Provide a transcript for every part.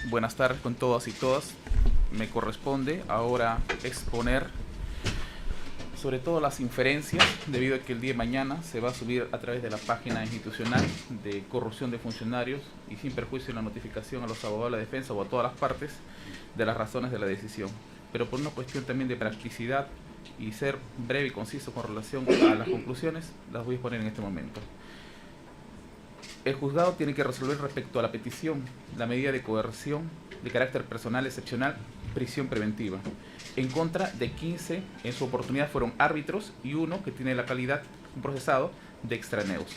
Buenas tardes con todas y todas. Me corresponde ahora exponer sobre todo las inferencias, debido a que el día de mañana se va a subir a través de la página institucional de corrupción de funcionarios y sin perjuicio de la notificación a los abogados de la defensa o a todas las partes de las razones de la decisión. Pero por una cuestión también de practicidad y ser breve y conciso con relación a las conclusiones, las voy a exponer en este momento. El juzgado tiene que resolver respecto a la petición, la medida de coerción de carácter personal excepcional, prisión preventiva. En contra de 15, en su oportunidad fueron árbitros y uno que tiene la calidad, un procesado, de extraneos.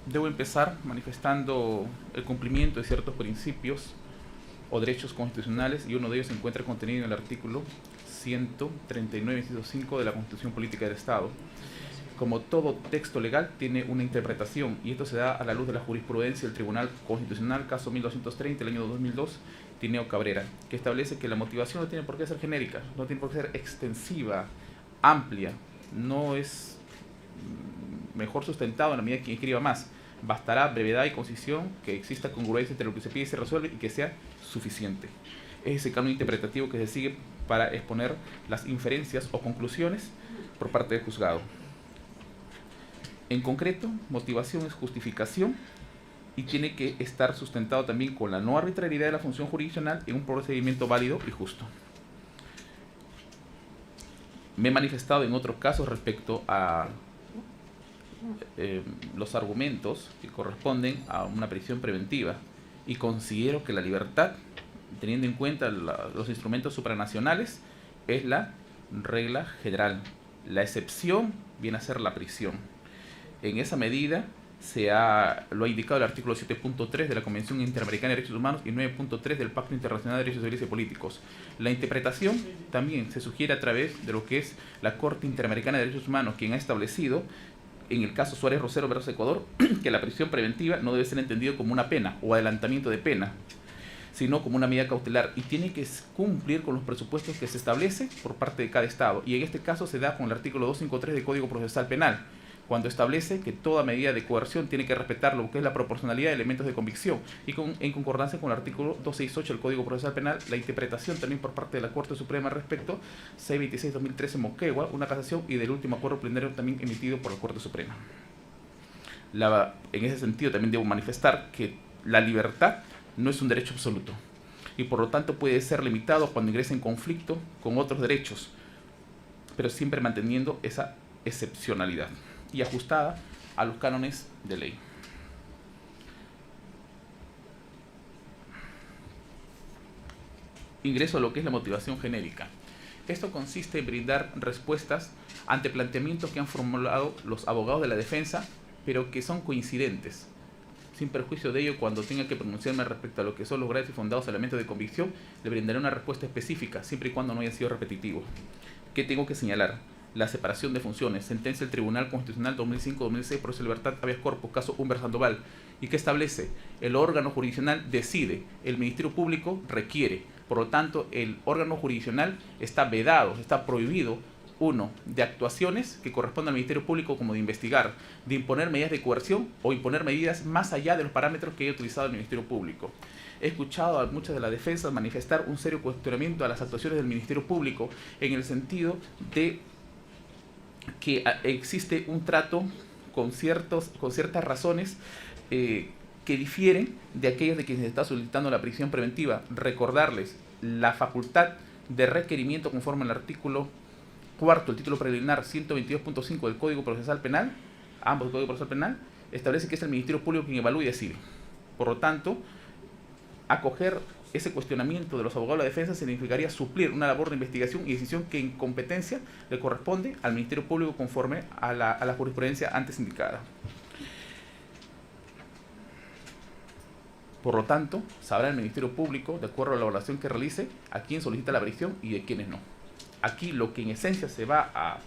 Debo empezar manifestando el cumplimiento de ciertos principios o derechos constitucionales, y uno de ellos se encuentra contenido en el artículo 139, inciso 5 de la Constitución Política del Estado. Como todo texto legal, tiene una interpretación, y esto se da a la luz de la jurisprudencia del Tribunal Constitucional, caso 1230, del año 2002, Tineo Cabrera, que establece que la motivación no tiene por qué ser genérica, no tiene por qué ser extensiva, amplia, no es mejor sustentado en la medida que escriba más. Bastará brevedad y concisión, que exista congruencia entre lo que se pide y se resuelve y que sea suficiente. Es ese canon interpretativo que se sigue para exponer las inferencias o conclusiones por parte del juzgado. En concreto, motivación es justificación y tiene que estar sustentado también con la no arbitrariedad de la función jurisdiccional en un procedimiento válido y justo. Me he manifestado en otros casos respecto a los argumentos que corresponden a una prisión preventiva, y considero que la libertad, teniendo en cuenta los instrumentos supranacionales, es la regla general. La excepción viene a ser la prisión. En esa medida lo ha indicado el artículo 7.3 de la Convención Interamericana de Derechos Humanos y 9.3 del Pacto Internacional de Derechos Civiles y Políticos. La interpretación también se sugiere a través de lo que es la Corte Interamericana de Derechos Humanos, quien ha establecido, en el caso Suárez Rosero versus Ecuador, que la prisión preventiva no debe ser entendido como una pena o adelantamiento de pena, sino como una medida cautelar, y tiene que cumplir con los presupuestos que se establece por parte de cada Estado. Y en este caso se da con el artículo 253 del Código Procesal Penal, cuando establece que toda medida de coerción tiene que respetar lo que es la proporcionalidad de elementos de convicción, y en concordancia con el artículo 268 del Código Procesal Penal, la interpretación también por parte de la Corte Suprema respecto 626-2013 Moquegua, una casación, y del último acuerdo plenario también emitido por la Corte Suprema. En ese sentido también debo manifestar que la libertad no es un derecho absoluto, y por lo tanto puede ser limitado cuando ingresa en conflicto con otros derechos, pero siempre manteniendo esa excepcionalidad y ajustada a los cánones de ley. Ingreso a lo que es la motivación genérica. Esto consiste en brindar respuestas ante planteamientos que han formulado los abogados de la defensa, pero que son coincidentes. Sin perjuicio de ello, cuando tenga que pronunciarme respecto a lo que son los graves y fundados elementos de convicción, le brindaré una respuesta específica, siempre y cuando no haya sido repetitivo. ¿Qué tengo que señalar? La separación de funciones, sentencia del Tribunal Constitucional 2005-2006, proceso de libertad habeas corpus, caso Humber Sandoval, y que establece: el órgano jurisdiccional decide, el Ministerio Público requiere. Por lo tanto, el órgano jurisdiccional está vedado, está prohibido, uno, de actuaciones que corresponden al Ministerio Público, como de investigar, de imponer medidas de coerción o imponer medidas más allá de los parámetros que haya utilizado el Ministerio Público. He escuchado a muchas de las defensas manifestar un serio cuestionamiento a las actuaciones del Ministerio Público, en el sentido de que existe un trato con ciertas razones que difieren de aquellas de quienes se está solicitando la prisión preventiva. Recordarles la facultad de requerimiento conforme al artículo 4, el título preliminar 122.5 del Código Procesal Penal, ambos del Código Procesal Penal, establece que es el Ministerio Público quien evalúa y decide. Por lo tanto, acoger ese cuestionamiento de los abogados de la defensa significaría suplir una labor de investigación y decisión que en competencia le corresponde al Ministerio Público conforme a la jurisprudencia antes indicada. Por lo tanto, sabrá el Ministerio Público, de acuerdo a la evaluación que realice, a quién solicita la prisión y de quiénes no. Aquí lo que en esencia se va a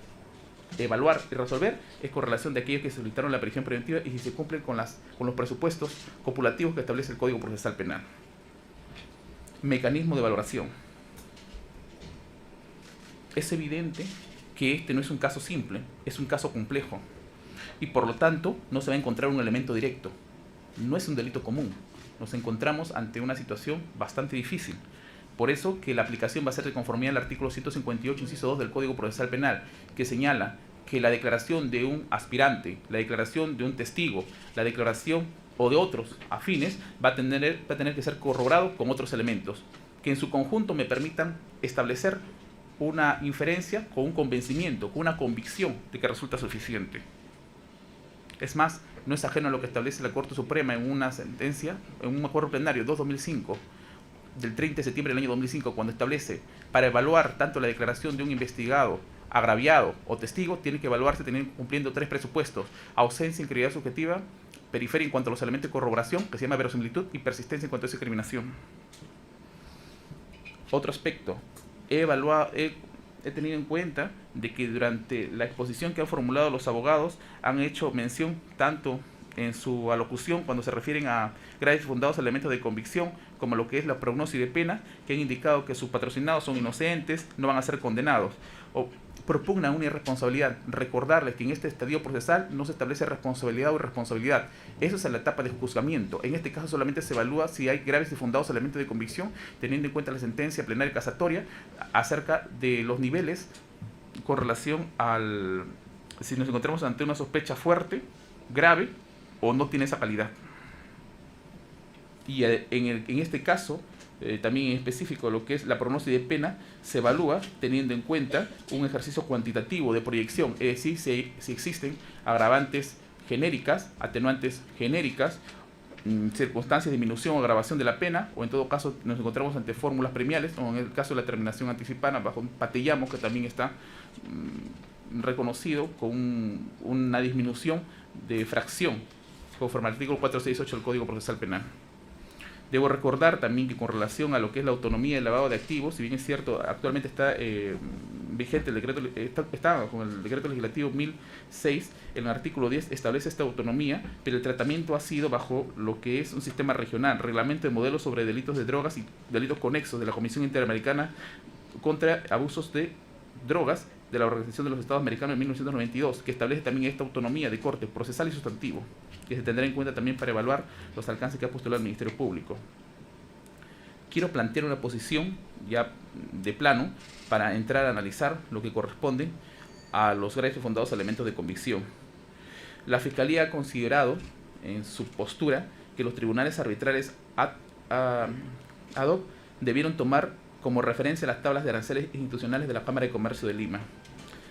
evaluar y resolver es con relación de aquellos que solicitaron la prisión preventiva y si se cumplen con los presupuestos copulativos que establece el Código Procesal Penal. Mecanismo de valoración. Es evidente que este no es un caso simple, es un caso complejo, y por lo tanto no se va a encontrar un elemento directo. no es un delito común. Nos encontramos ante una situación bastante difícil. Por eso que la aplicación va a ser de conformidad al artículo 158, inciso 2 del Código Procesal Penal, que señala que la declaración de un aspirante, la declaración de un testigo, la declaración o de otros afines va a tener que ser corroborado con otros elementos, que en su conjunto me permitan establecer una inferencia con un convencimiento, con una convicción de que resulta suficiente. Es más, no es ajeno a lo que establece la Corte Suprema en una sentencia, en un acuerdo plenario 2/2005, del 30 de septiembre del año 2005, cuando establece, para evaluar tanto la declaración de un investigado, agraviado o testigo, tiene que evaluarse cumpliendo 3 presupuestos: ausencia, incredulidad subjetiva, periferia en cuanto a los elementos de corroboración, que se llama verosimilitud, y persistencia en cuanto a discriminación. Otro aspecto, he tenido en cuenta de que durante la exposición que han formulado los abogados han hecho mención tanto en su alocución cuando se refieren a graves y fundados elementos de convicción, como lo que es la prognosis de pena, que han indicado que sus patrocinados son inocentes, no van a ser condenados, o propugnan una irresponsabilidad. Recordarles que en este estadio procesal no se establece responsabilidad o irresponsabilidad. Eso es en la etapa de juzgamiento. En este caso solamente se evalúa si hay graves y fundados elementos de convicción, teniendo en cuenta la sentencia plenaria casatoria acerca de los niveles con relación al si nos encontramos ante una sospecha fuerte, grave o no tiene esa calidad. Y en este caso, también en específico lo que es la prognosis de pena, se evalúa teniendo en cuenta un ejercicio cuantitativo de proyección, es decir, si existen agravantes genéricas, atenuantes genéricas, circunstancias de disminución o agravación de la pena, o en todo caso nos encontramos ante fórmulas premiales, o en el caso de la terminación anticipada bajo un patellamo, que también está reconocido con una disminución de fracción conforme al artículo 468 del Código Procesal Penal. Debo recordar también que con relación a lo que es la autonomía del lavado de activos, si bien es cierto, actualmente está vigente el decreto, está con el decreto legislativo 1006, en el artículo 10 establece esta autonomía, pero el tratamiento ha sido bajo lo que es un sistema regional, reglamento de modelos sobre delitos de drogas y delitos conexos de la Comisión Interamericana contra Abusos de Drogas de la Organización de los Estados Americanos en 1992, que establece también esta autonomía de corte procesal y sustantivo, que se tendrá en cuenta también para evaluar los alcances que ha postulado el Ministerio Público. Quiero plantear una posición ya de plano para entrar a analizar lo que corresponde a los graves y fundados elementos de convicción. La Fiscalía ha considerado en su postura que los tribunales arbitrales ad hoc debieron tomar como referencia las tablas de aranceles institucionales de la Cámara de Comercio de Lima,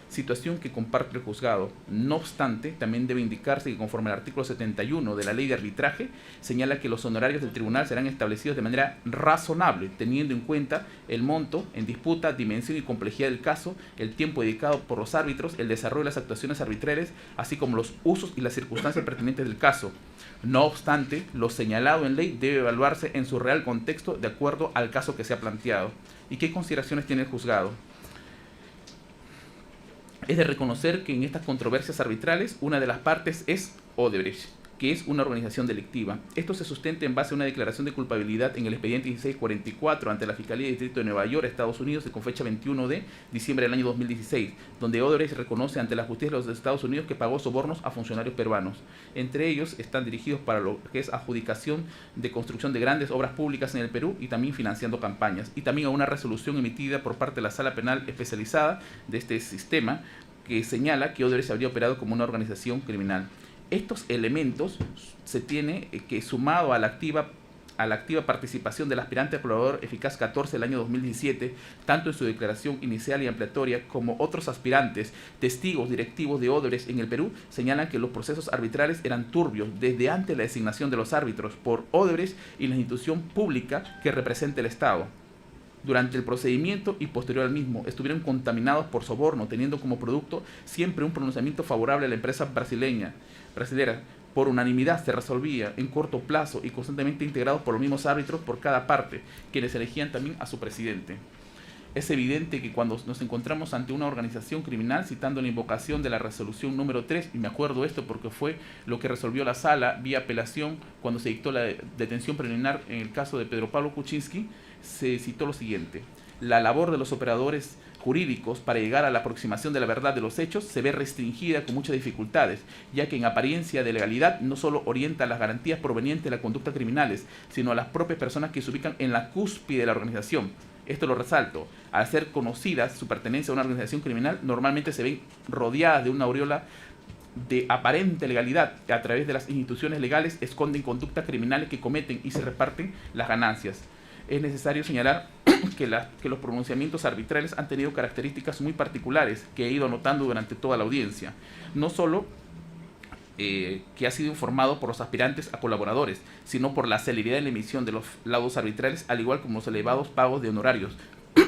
situación que comparte el juzgado. No obstante, también debe indicarse que conforme al artículo 71 de la Ley de Arbitraje, señala que los honorarios del tribunal serán establecidos de manera razonable, teniendo en cuenta el monto en disputa, dimensión y complejidad del caso, el tiempo dedicado por los árbitros, el desarrollo de las actuaciones arbitrales, así como los usos y las circunstancias pertinentes del caso. No obstante, lo señalado en ley debe evaluarse en su real contexto de acuerdo al caso que se ha planteado. ¿Y qué consideraciones tiene el juzgado? Es de reconocer que en estas controversias arbitrales una de las partes es Odebrecht, que es una organización delictiva. Esto se sustenta en base a una declaración de culpabilidad en el expediente 1644 ante la Fiscalía de Distrito de Nueva York, Estados Unidos, con fecha 21 de diciembre del año 2016, donde Odebrecht reconoce ante la justicia de los Estados Unidos que pagó sobornos a funcionarios peruanos. Entre ellos están dirigidos para lo que es adjudicación de construcción de grandes obras públicas en el Perú y también financiando campañas. Y también a una resolución emitida por parte de la Sala Penal Especializada de este sistema que señala que Odebrecht habría operado como una organización criminal. Estos elementos se tiene que, sumado a la activa participación del aspirante a proveedor eficaz 14 del año 2017, tanto en su declaración inicial y ampliatoria como otros aspirantes, testigos directivos de Odebrecht en el Perú, señalan que los procesos arbitrales eran turbios desde antes de la designación de los árbitros por Odebrecht y la institución pública que representa el Estado. Durante el procedimiento y posterior al mismo, estuvieron contaminados por soborno, teniendo como producto siempre un pronunciamiento favorable a la empresa brasilera. Por unanimidad se resolvía en corto plazo y constantemente integrados por los mismos árbitros por cada parte, quienes elegían también a su presidente. Es evidente que cuando nos encontramos ante una organización criminal, citando la invocación de la resolución número 3, y me acuerdo esto porque fue lo que resolvió la sala vía apelación cuando se dictó la detención preliminar en el caso de Pedro Pablo Kuczynski, se citó lo siguiente: la labor de los operadores jurídicos para llegar a la aproximación de la verdad de los hechos se ve restringida con muchas dificultades, ya que en apariencia de legalidad no solo orienta a las garantías provenientes de la conducta criminales, sino a las propias personas que se ubican en la cúspide de la organización. Esto lo resalto. Al ser conocidas su pertenencia a una organización criminal, normalmente se ven rodeadas de una aureola de aparente legalidad. A través de las instituciones legales esconden conductas criminales que cometen y se reparten las ganancias. Es necesario señalar que los pronunciamientos arbitrales han tenido características muy particulares que he ido anotando durante toda la audiencia. No solo que ha sido informado por los aspirantes a colaboradores, sino por la celeridad en la emisión de los laudos arbitrales, al igual como los elevados pagos de honorarios,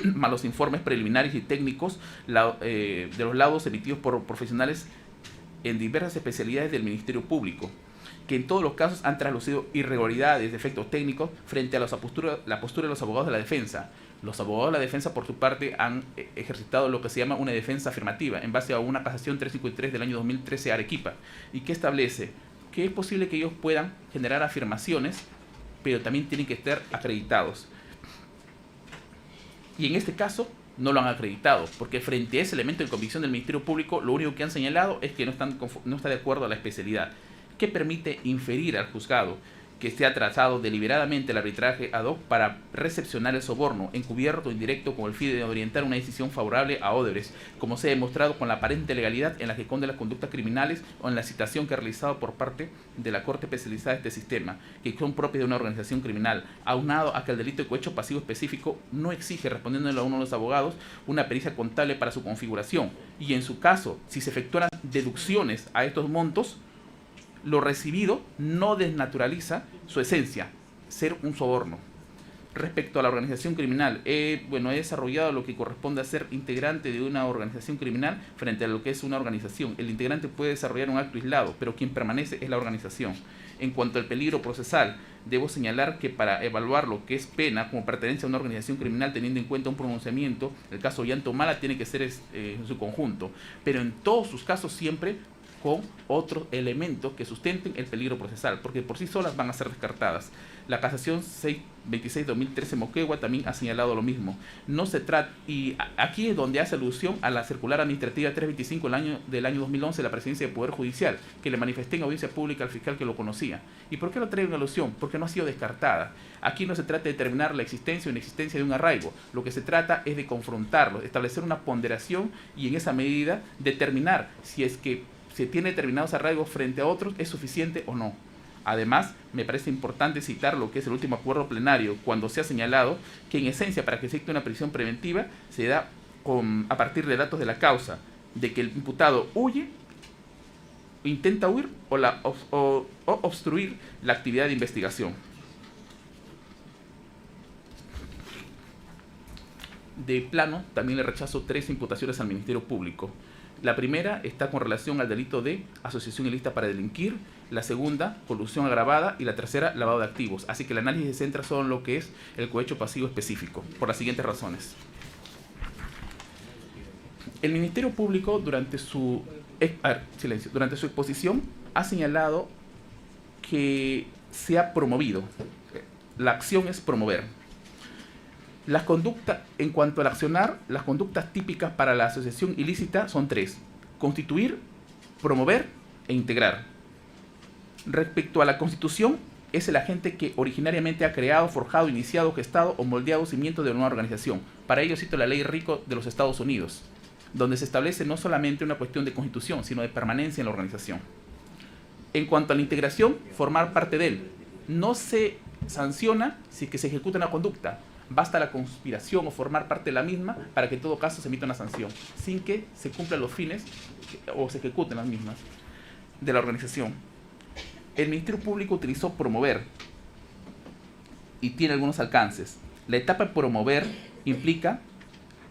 más los informes preliminares y técnicos de los laudos emitidos por profesionales en diversas especialidades del Ministerio Público, que en todos los casos han traslucido irregularidades, defectos técnicos frente a la postura de los abogados de la defensa. Los abogados de la defensa, por su parte, han ejercitado lo que se llama una defensa afirmativa en base a una casación 353 del año 2013 de Arequipa, y que establece que es posible que ellos puedan generar afirmaciones, pero también tienen que estar acreditados. Y en este caso no lo han acreditado, porque frente a ese elemento de convicción del Ministerio Público, lo único que han señalado es que no está de acuerdo a la especialidad, que permite inferir al juzgado que se ha trazado deliberadamente el arbitraje ad hoc para recepcionar el soborno, encubierto o indirecto, con el fin de orientar una decisión favorable a Odebrecht, como se ha demostrado con la aparente legalidad en la que esconde las conductas criminales o en la citación que ha realizado por parte de la Corte Especializada de este sistema, que son propias de una organización criminal, aunado a que el delito de cohecho pasivo específico no exige, respondiéndole a uno de los abogados, una pericia contable para su configuración, y en su caso, si se efectuaran deducciones a estos montos, lo recibido no desnaturaliza su esencia, ser un soborno. Respecto a la organización criminal, he desarrollado lo que corresponde a ser integrante de una organización criminal frente a lo que es una organización. El integrante puede desarrollar un acto aislado, pero quien permanece es la organización. En cuanto al peligro procesal, debo señalar que para evaluar lo que es pena como pertenencia a una organización criminal teniendo en cuenta un pronunciamiento, el caso Ollantumala tiene que ser en su conjunto, pero en todos sus casos siempre con otros elementos que sustenten el peligro procesal, porque por sí solas van a ser descartadas. La casación 626-2013 Moquegua también ha señalado lo mismo. No se trata, y aquí es donde hace alusión a la circular administrativa 325 del año 2011 de la Presidencia del Poder Judicial, que le manifesté en audiencia pública al fiscal que lo conocía. ¿Y por qué lo traigo en alusión? Porque no ha sido descartada. Aquí no se trata de determinar la existencia o inexistencia de un arraigo. Lo que se trata es de confrontarlo, establecer una ponderación y en esa medida determinar si es que se tiene determinados arraigos frente a otros, es suficiente o no. Además, me parece importante citar lo que es el último acuerdo plenario, cuando se ha señalado que en esencia para que exista una prisión preventiva se da a partir de datos de la causa, de que el imputado huye, intenta huir o obstruir la actividad de investigación. De plano, también le rechazo 3 imputaciones al Ministerio Público. La primera está con relación al delito de asociación ilícita para delinquir, la segunda, colusión agravada, y la tercera, lavado de activos. Así que el análisis se centra solo en lo que es el cohecho pasivo específico, por las siguientes razones. El Ministerio Público, durante su exposición, ha señalado que se ha promovido. La acción es promover. Las conductas, en cuanto al accionar, las conductas típicas para la asociación ilícita son 3: constituir, promover e integrar. Respecto a la constitución, es el agente que originariamente ha creado, forjado, iniciado, gestado o moldeado cimientos de una organización. Para ello cito la ley RICO de los Estados Unidos, donde se establece no solamente una cuestión de constitución, sino de permanencia en la organización. En cuanto a la integración, formar parte de él. No se sanciona si es que se ejecuta una conducta. Basta la conspiración o formar parte de la misma para que en todo caso se emita una sanción, sin que se cumplan los fines o se ejecuten las mismas de la organización. El Ministerio Público utilizó promover y tiene algunos alcances. La etapa de promover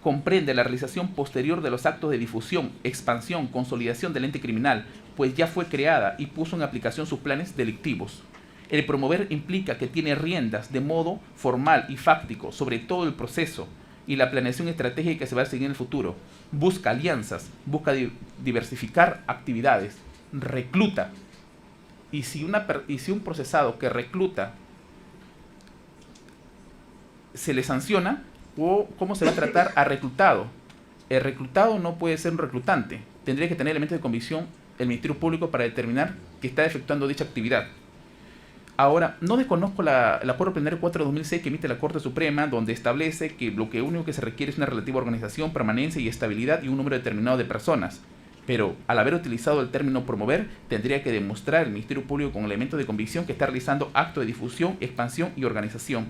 comprende la realización posterior de los actos de difusión, expansión, consolidación del ente criminal, pues ya fue creada y puso en aplicación sus planes delictivos. El promover implica que tiene riendas de modo formal y fáctico sobre todo el proceso y la planeación estratégica que se va a seguir en el futuro. Busca alianzas, busca diversificar actividades, recluta. Y si un procesado que recluta se le sanciona, ¿cómo se va a tratar a reclutado? El reclutado no puede ser un reclutante. Tendría que tener elementos de convicción el Ministerio Público para determinar que está efectuando dicha actividad. Ahora, no desconozco el acuerdo plenario 4 de 2006 que emite la Corte Suprema, donde establece que lo único que se requiere es una relativa organización, permanencia y estabilidad y un número determinado de personas. Pero, al haber utilizado el término promover, tendría que demostrar el Ministerio Público con elementos de convicción que está realizando actos de difusión, expansión y organización.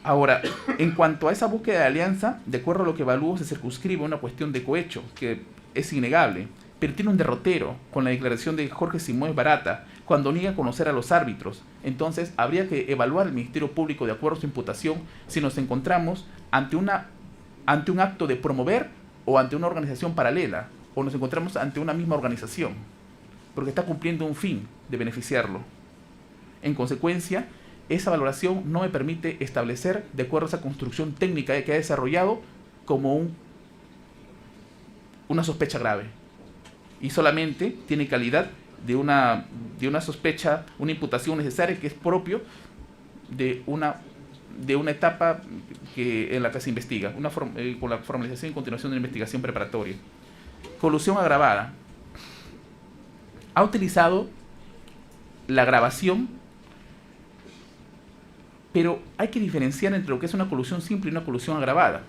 Ahora, en cuanto a esa búsqueda de alianza, de acuerdo a lo que evalúo, se circunscribe a una cuestión de cohecho, que es innegable, pero tiene un derrotero con la declaración de Jorge Simões Barata, cuando niega a conocer a los árbitros. Entonces, habría que evaluar el Ministerio Público de acuerdo a su imputación si nos encontramos ante un acto de promover o ante una organización paralela, o nos encontramos ante una misma organización, porque está cumpliendo un fin de beneficiarlo. En consecuencia, esa valoración no me permite establecer, de acuerdo a esa construcción técnica que ha desarrollado, como una sospecha grave. Y solamente tiene calidad de una sospecha, una imputación necesaria que es propio de una etapa en la que se investiga, con la formalización y continuación de una investigación preparatoria. Colusión agravada. Ha utilizado la grabación, pero hay que diferenciar entre lo que es una colusión simple y una colusión agravada.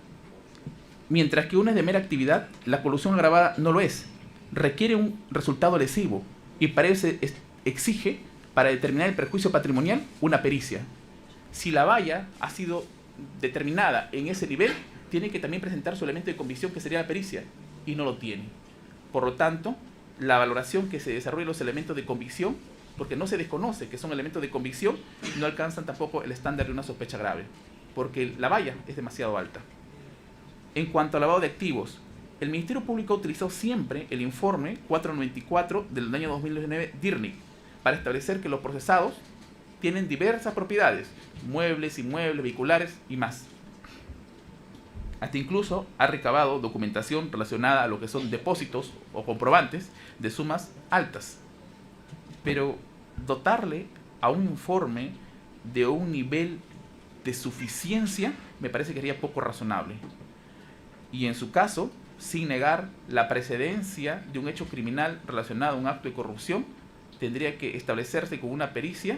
Mientras que una es de mera actividad, la colusión agravada no lo es. Requiere un resultado lesivo y para eso exige, para determinar el perjuicio patrimonial, una pericia. Si la valla ha sido determinada en ese nivel, tiene que también presentar su elemento de convicción, que sería la pericia, y no lo tiene. Por lo tanto, la valoración que se desarrolla de los elementos de convicción, porque no se desconoce que son elementos de convicción, no alcanzan tampoco el estándar de una sospecha grave, porque la valla es demasiado alta. En cuanto al lavado de activos, el Ministerio Público ha utilizado siempre el informe 494 del año 2019 DIRNIC para establecer que los procesados tienen diversas propiedades, muebles, inmuebles, vehiculares y más. Hasta incluso ha recabado documentación relacionada a lo que son depósitos o comprobantes de sumas altas. Pero dotarle a un informe de un nivel de suficiencia me parece que sería poco razonable. Y en su caso, sin negar la precedencia de un hecho criminal relacionado a un acto de corrupción, tendría que establecerse con una pericia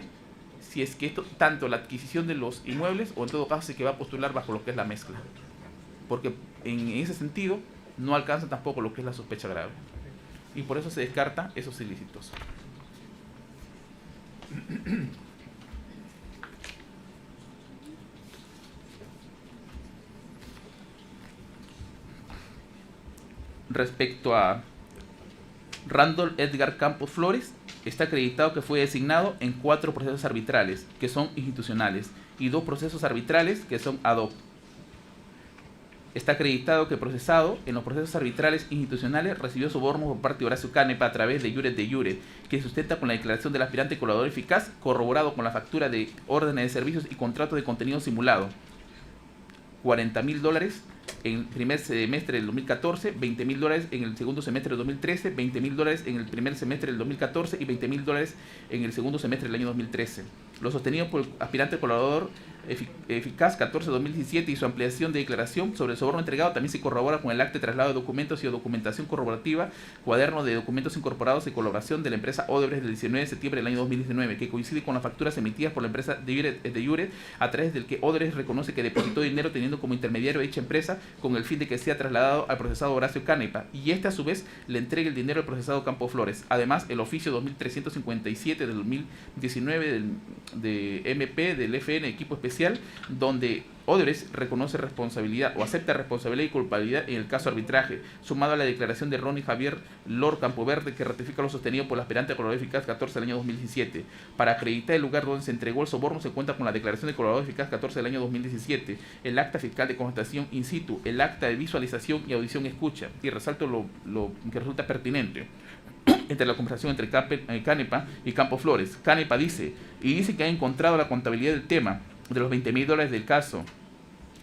si es que esto, tanto la adquisición de los inmuebles o en todo caso si que va a postular bajo lo que es la mezcla. Porque en ese sentido no alcanza tampoco lo que es la sospecha grave. Y por eso se descarta esos ilícitos. Respecto a Randall Edgar Campos Flores, está acreditado que fue designado en 4 procesos arbitrales, que son institucionales, y 2 procesos arbitrales, que son ad hoc. Está acreditado que procesado en los procesos arbitrales institucionales recibió sobornos por parte de Horacio Canepa a través de jure, que sustenta con la declaración del aspirante colaborador eficaz, corroborado con la factura de órdenes de servicios y contratos de contenido simulado. $40.000 en el primer semestre del 2014, $20.000 en el segundo semestre del 2013, $20.000 en el primer semestre del 2014 y $20.000 en el segundo semestre del año 2013. Lo sostenido por el aspirante colaborador eficaz 14-2017 y su ampliación de declaración sobre el soborno entregado también se corrobora con el acta de traslado de documentos y documentación corroborativa, cuaderno de documentos incorporados y colaboración de la empresa Odebrecht del 19 de septiembre del año 2019, que coincide con las facturas emitidas por la empresa de jure, a través del que Odebrecht reconoce que depositó dinero teniendo como intermediario a dicha empresa con el fin de que sea trasladado al procesado Horacio Canepa, y este a su vez le entregue el dinero al procesado Campos Flores. Además, el oficio 2357 del 2019 de MP del FN Equipo Especial, donde Odebrecht reconoce responsabilidad o acepta responsabilidad y culpabilidad en el caso arbitraje, sumado a la declaración de Ronnie Javier Lord Campoverde, que ratifica lo sostenido por el aspirante colaborador eficaz 14 del año 2017. Para acreditar el lugar donde se entregó el soborno se cuenta con la declaración de colaborador eficaz 14 del año 2017, el acta fiscal de constatación in situ, el acta de visualización y audición escucha, y resalto lo que resulta pertinente entre la conversación entre Canepa y Campos Flores. Canepa dice que ha encontrado la contabilidad del tema de los $20.000 del caso.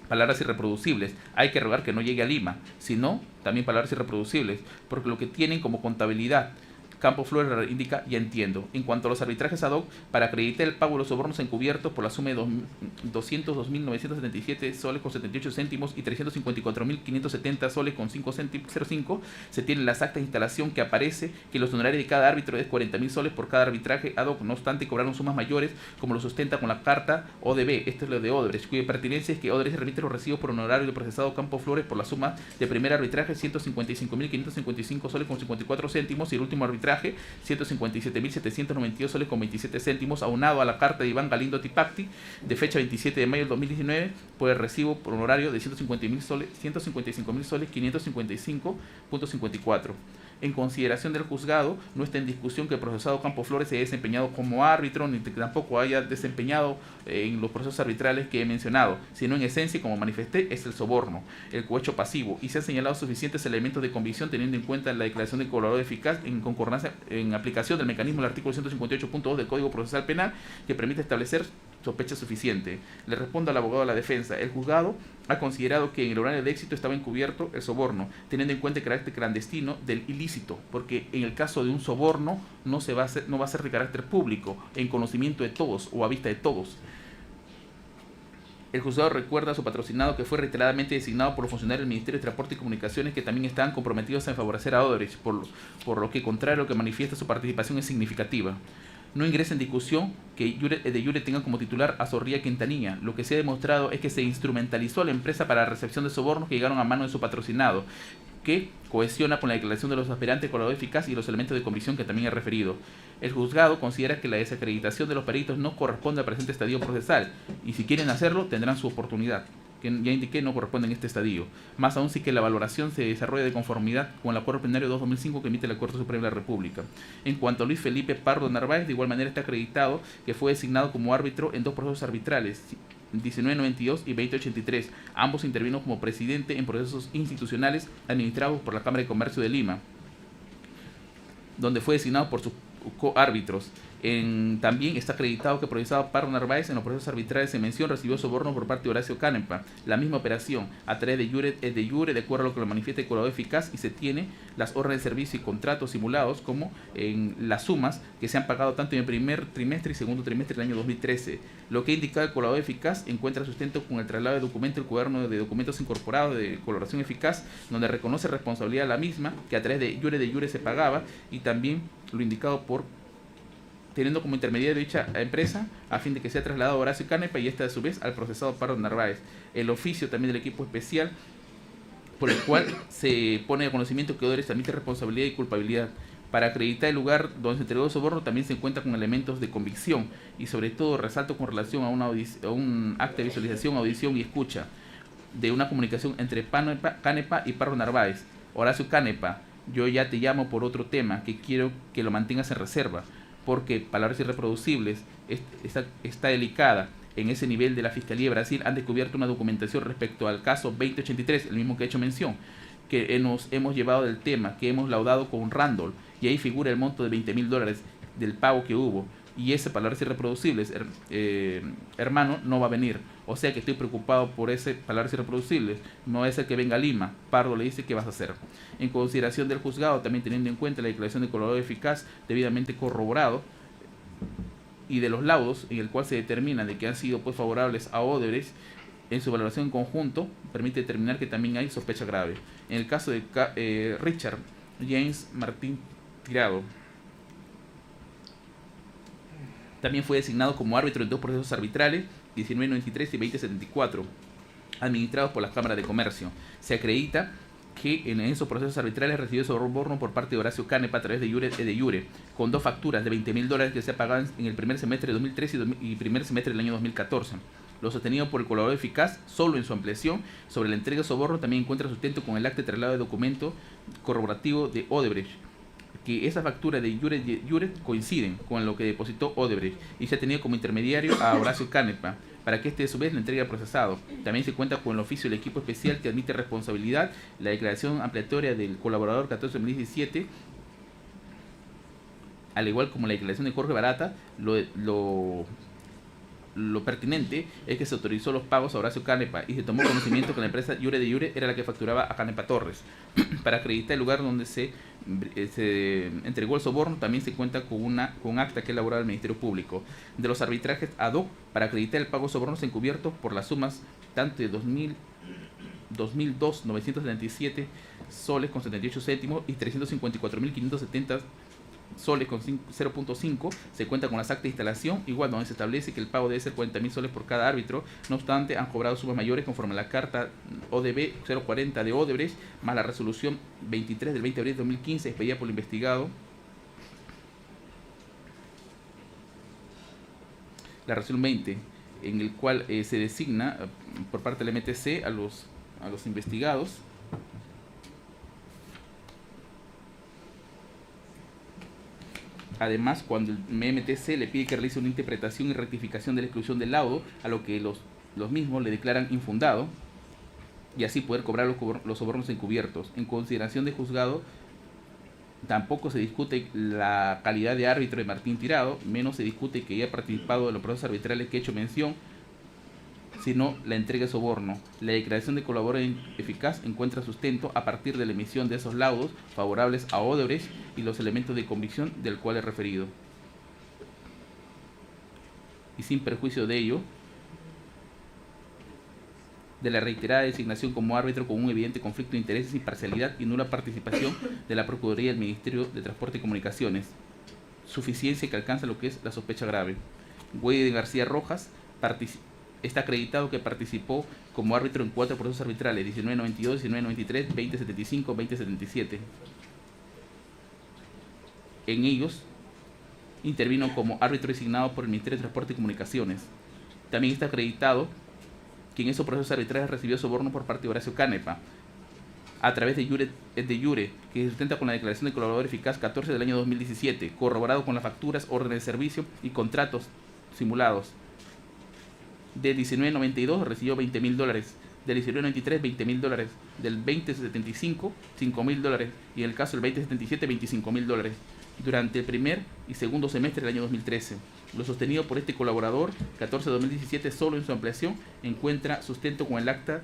Palabras irreproducibles. Hay que rogar que no llegue a Lima. Si no, también palabras irreproducibles. Porque lo que tienen como contabilidad Campos Flores indica, ya entiendo. En cuanto a los arbitrajes ad hoc, para acreditar el pago de los sobornos encubiertos por la suma de 202.977 soles con 78 céntimos y 354.570 soles con 5,05, se tienen las actas de instalación que aparece que los honorarios de cada árbitro es 40.000 soles por cada arbitraje ad hoc. No obstante, cobraron sumas mayores, como lo sustenta con la carta ODB. Esto es lo de Odebrecht, cuya pertinencia es que Odebrecht remite los recibos por honorario del procesado Campos Flores por la suma de primer arbitraje 155.555 soles con 54 céntimos y el último arbitraje 157.792 soles con 27 céntimos, aunado a la carta de Iván Galindo Tipacti de fecha 27 de mayo del 2019 por el recibo por honorario de 155.000 soles 555.55.54. En consideración del juzgado, no está en discusión que el procesado Campos Flores se haya desempeñado como árbitro, ni tampoco haya desempeñado en los procesos arbitrales que he mencionado, sino en esencia, como manifesté, es el soborno, el cohecho pasivo, y se han señalado suficientes elementos de convicción teniendo en cuenta la declaración de colaborador eficaz en concordancia, en aplicación del mecanismo del artículo 158.2 del Código Procesal Penal, que permite establecer sospecha suficiente. Le respondo al abogado de la defensa. El juzgado ha considerado que en el horario de éxito estaba encubierto el soborno, teniendo en cuenta el carácter clandestino del ilícito, porque en el caso de un soborno no va a ser de carácter público, en conocimiento de todos o a vista de todos. El juzgado recuerda a su patrocinado que fue reiteradamente designado por los funcionarios del Ministerio de Transporte y Comunicaciones, que también estaban comprometidos en favorecer a Odebrecht, por lo que, contrario a lo que manifiesta, su participación es significativa. No ingresa en discusión que de jure tenga como titular a Zorrilla Quintanilla. Lo que se ha demostrado es que se instrumentalizó a la empresa para la recepción de sobornos que llegaron a manos de su patrocinado, que cohesiona con la declaración de los aspirantes colaborador eficaz y los elementos de convicción que también he referido. El juzgado considera que la desacreditación de los peritos no corresponde al presente estadio procesal, y si quieren hacerlo tendrán su oportunidad, que ya indiqué no corresponde en este estadio. Más aún si que la valoración se desarrolla de conformidad con el Acuerdo Plenario 2-2005 que emite la Corte Suprema de la República. En cuanto a Luis Felipe Pardo Narváez, de igual manera está acreditado que fue designado como árbitro en dos procesos arbitrales, 1992 y 2083. Ambos intervino como presidente en procesos institucionales administrados por la Cámara de Comercio de Lima, donde fue designado por sus coárbitros. También está acreditado que el procesado Pardo Narváez en los procesos arbitrales en mención recibió soborno por parte de Horacio Canepa. La misma operación a través de jure de acuerdo a lo que lo manifiesta el colaborador eficaz, y se tiene las órdenes de servicio y contratos simulados como en las sumas que se han pagado tanto en el primer trimestre y segundo trimestre del año 2013. Lo que ha indicado el colaborador eficaz encuentra sustento con el traslado de documento, el cuaderno de documentos incorporados de colaboración eficaz, donde reconoce responsabilidad a la misma, que a través de jure se pagaba, y también lo indicado por teniendo como intermediario dicha empresa, a fin de que sea trasladado a Horacio Canepa y a su vez al procesado Pardo Narváez. El oficio también del equipo especial, por el cual se pone a conocimiento que Odebrecht admite responsabilidad y culpabilidad. Para acreditar el lugar donde se entregó el soborno también se encuentra con elementos de convicción, y sobre todo resalto con relación a un acta de visualización, audición y escucha de una comunicación entre Canepa y Pardo Narváez. Horacio Canepa, yo ya te llamo por otro tema que quiero que lo mantengas en reserva, porque palabras irreproducibles está delicada. En ese nivel de la Fiscalía de Brasil han descubierto una documentación respecto al caso 2083, el mismo que he hecho mención, que nos hemos llevado del tema, que hemos laudado con Randall, y ahí figura el monto de $20.000 del pago que hubo, y ese palabras irreproducibles, hermano, no va a venir. O sea que estoy preocupado por ese palabras irreproducibles. No es el que venga a Lima. Pardo le dice qué vas a hacer. En consideración del juzgado, también teniendo en cuenta la declaración de colaborador eficaz debidamente corroborado, y de los laudos en el cual se determina de que han sido pues favorables a Odebrecht, en su valoración en conjunto permite determinar que también hay sospecha grave. En el caso de Richard James Martín Tirado, también fue designado como árbitro en dos procesos arbitrales, 1993 y 2074, administrados por la Cámara de Comercio. Se acredita que en esos procesos arbitrales recibió soborno por parte de Horacio Canepa a través de jure, con dos facturas de $20.000 que se pagaban en el primer semestre de 2013 y primer semestre del año 2014. Lo sostenido por el colaborador eficaz, solo en su ampliación sobre la entrega de soborno, también encuentra sustento con el acta de traslado de documento corroborativo de Odebrecht, que esas facturas de jure coinciden con lo que depositó Odebrecht, y se ha tenido como intermediario a Horacio Canepa, para que a su vez le entregue al procesado. También se cuenta con el oficio del equipo especial que admite responsabilidad, la declaración ampliatoria del colaborador 14/2017, al igual como la declaración de Jorge Barata, lo Lo pertinente es que se autorizó los pagos a Horacio Canepa y se tomó conocimiento que la empresa Iure de Iure era la que facturaba a Canepa Torres. Para acreditar el lugar donde se entregó el soborno, también se cuenta con un acta que ha elaborado el Ministerio Público. De los arbitrajes ad hoc para acreditar el pago de sobornos encubiertos por las sumas tanto de 2002, 977 soles con 78 céntimos y 354.570 soles con 0.5, se cuenta con las actas de instalación, igual donde se establece que el pago debe ser 40.000 soles por cada árbitro. No obstante, han cobrado sumas mayores conforme a la carta ODB 040 de Odebrecht, más la resolución 23 del 20 de abril de 2015 expedida por el investigado. La resolución 20, en el cual se designa por parte del MTC a los investigados. Además, cuando el MTC le pide que realice una interpretación y rectificación de la exclusión del laudo, a lo que los mismos le declaran infundado, y así poder cobrar los sobornos encubiertos. En consideración de juzgado, tampoco se discute la calidad de árbitro de Martín Tirado, menos se discute que haya participado en los procesos arbitrales que he hecho mención, sino la entrega de soborno. La declaración de colaborador eficaz encuentra sustento a partir de la emisión de esos laudos favorables a Odebrecht y los elementos de convicción del cual he referido. Y sin perjuicio de ello, de la reiterada designación como árbitro con un evidente conflicto de intereses, imparcialidad y nula participación de la Procuraduría del Ministerio de Transporte y Comunicaciones. Suficiencia que alcanza lo que es la sospecha grave. Güey de García Rojas está acreditado que participó como árbitro en 4 procesos arbitrales: 1992, 1993, 2075, 2077. En ellos intervino como árbitro designado por el Ministerio de Transporte y Comunicaciones. También está acreditado que en esos procesos arbitrales recibió soborno por parte de Horacio Canepa a través de Iure, que se sustenta con la declaración de colaborador eficaz 14 del año 2017, corroborado con las facturas, órdenes de servicio y contratos simulados. De 1992 recibió $20.000, del 1993 $20.000, del 2075 $5.000 y en el caso del 2077 $25.000 durante el primer y segundo semestre del año 2013. Lo sostenido por este colaborador, 14 de 2017, solo en su ampliación, encuentra sustento con el acta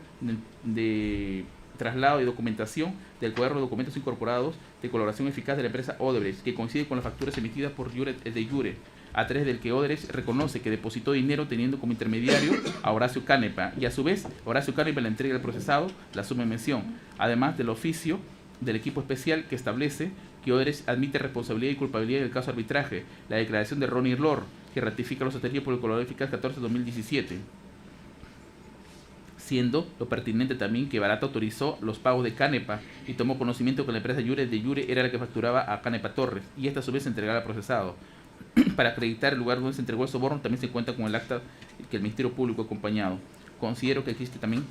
de traslado y documentación del cuaderno de documentos incorporados de colaboración eficaz de la empresa Odebrecht, que coincide con las facturas emitidas por Iure de Iure, a través del que Odebrecht reconoce que depositó dinero teniendo como intermediario a Horacio Canepa, y a su vez Horacio Canepa le entrega al procesado la suma en mención, además del oficio del equipo especial que establece que Odebrecht admite responsabilidad y culpabilidad en el caso de arbitraje, la declaración de Ronnie Lor, que ratifica lo sostenido por el colaborador eficaz 14 de 2017. Siendo lo pertinente también que Barata autorizó los pagos de Canepa y tomó conocimiento que la empresa Iure de Iure era la que facturaba a Canepa Torres, y esta a su vez se entregaba al procesado. Para acreditar el lugar donde se entregó el soborno también se cuenta con el acta que el Ministerio Público ha acompañado. Considero que existe también